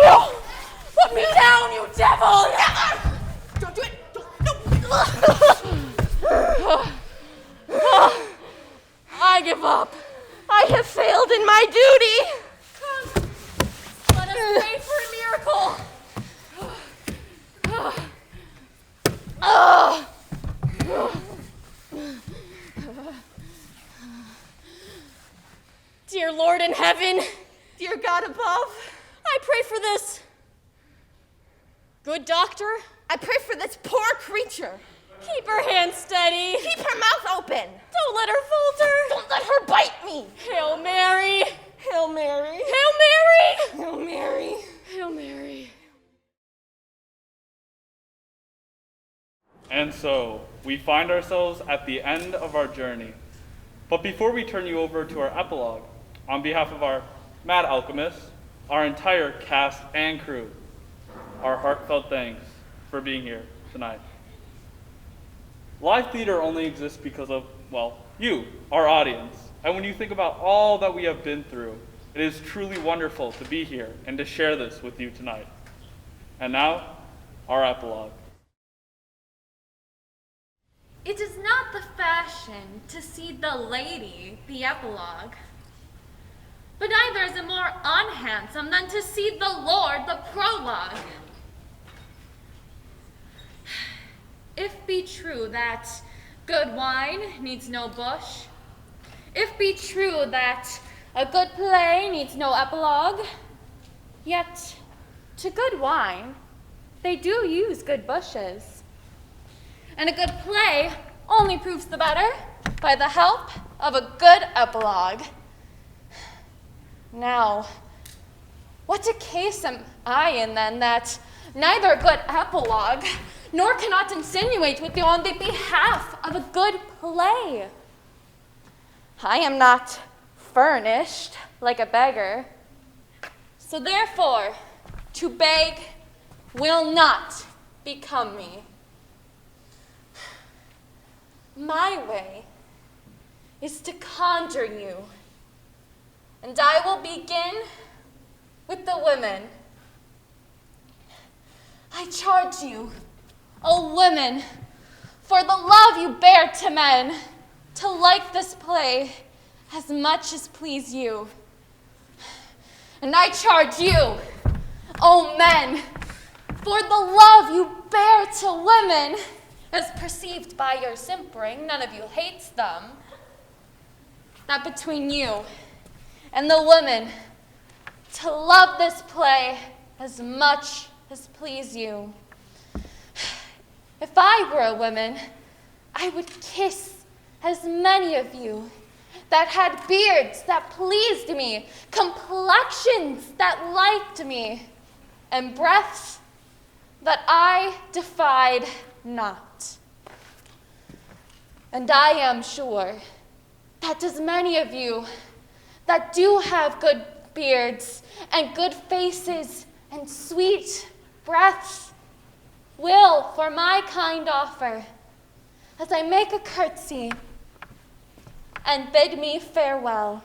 No! Put me down, you devil! Never! Don't do it! I give up. I have failed in my duty. Come, let us pray for a miracle. Dear Lord in heaven, dear God above, I pray for this good doctor. I pray for this poor creature. Keep her hand steady. Keep her mouth open. Don't let her falter. Don't let her bite me. Hail Mary. Hail Mary. Hail Mary. Hail Mary. Hail Mary. And so, we find ourselves at the end of our journey. But before we turn you over to our epilogue, on behalf of our Mad Alchemists, our entire cast and crew, our heartfelt thanks for being here tonight. Live theater only exists because of, well, you, our audience. And when you think about all that we have been through, it is truly wonderful to be here and to share this with you tonight. And now, our epilogue. It is not the fashion to see the lady, the epilogue, but neither is it more unhandsome than to see the Lord, the prologue. If be true that good wine needs no bush, if be true that a good play needs no epilogue, yet to good wine they do use good bushes. And a good play only proves the better by the help of a good epilogue. Now, what a case am I in then that neither a good epilogue nor cannot insinuate with you on the behalf of a good play? I am not furnished like a beggar, so therefore to beg will not become me. My way is to conjure you, and I will begin with the women. I charge you, O women, for the love you bear to men, to like this play as much as please you. And I charge you, O men, for the love you bear to women, as perceived by your simpering, none of you hates them, that between you and the women, to love this play as much as please you. If I were a woman, I would kiss as many of you that had beards that pleased me, complexions that liked me, and breaths that I defied not. And I am sure that as many of you that do have good beards and good faces and sweet breaths will, for my kind offer, as I make a curtsy and bid me farewell,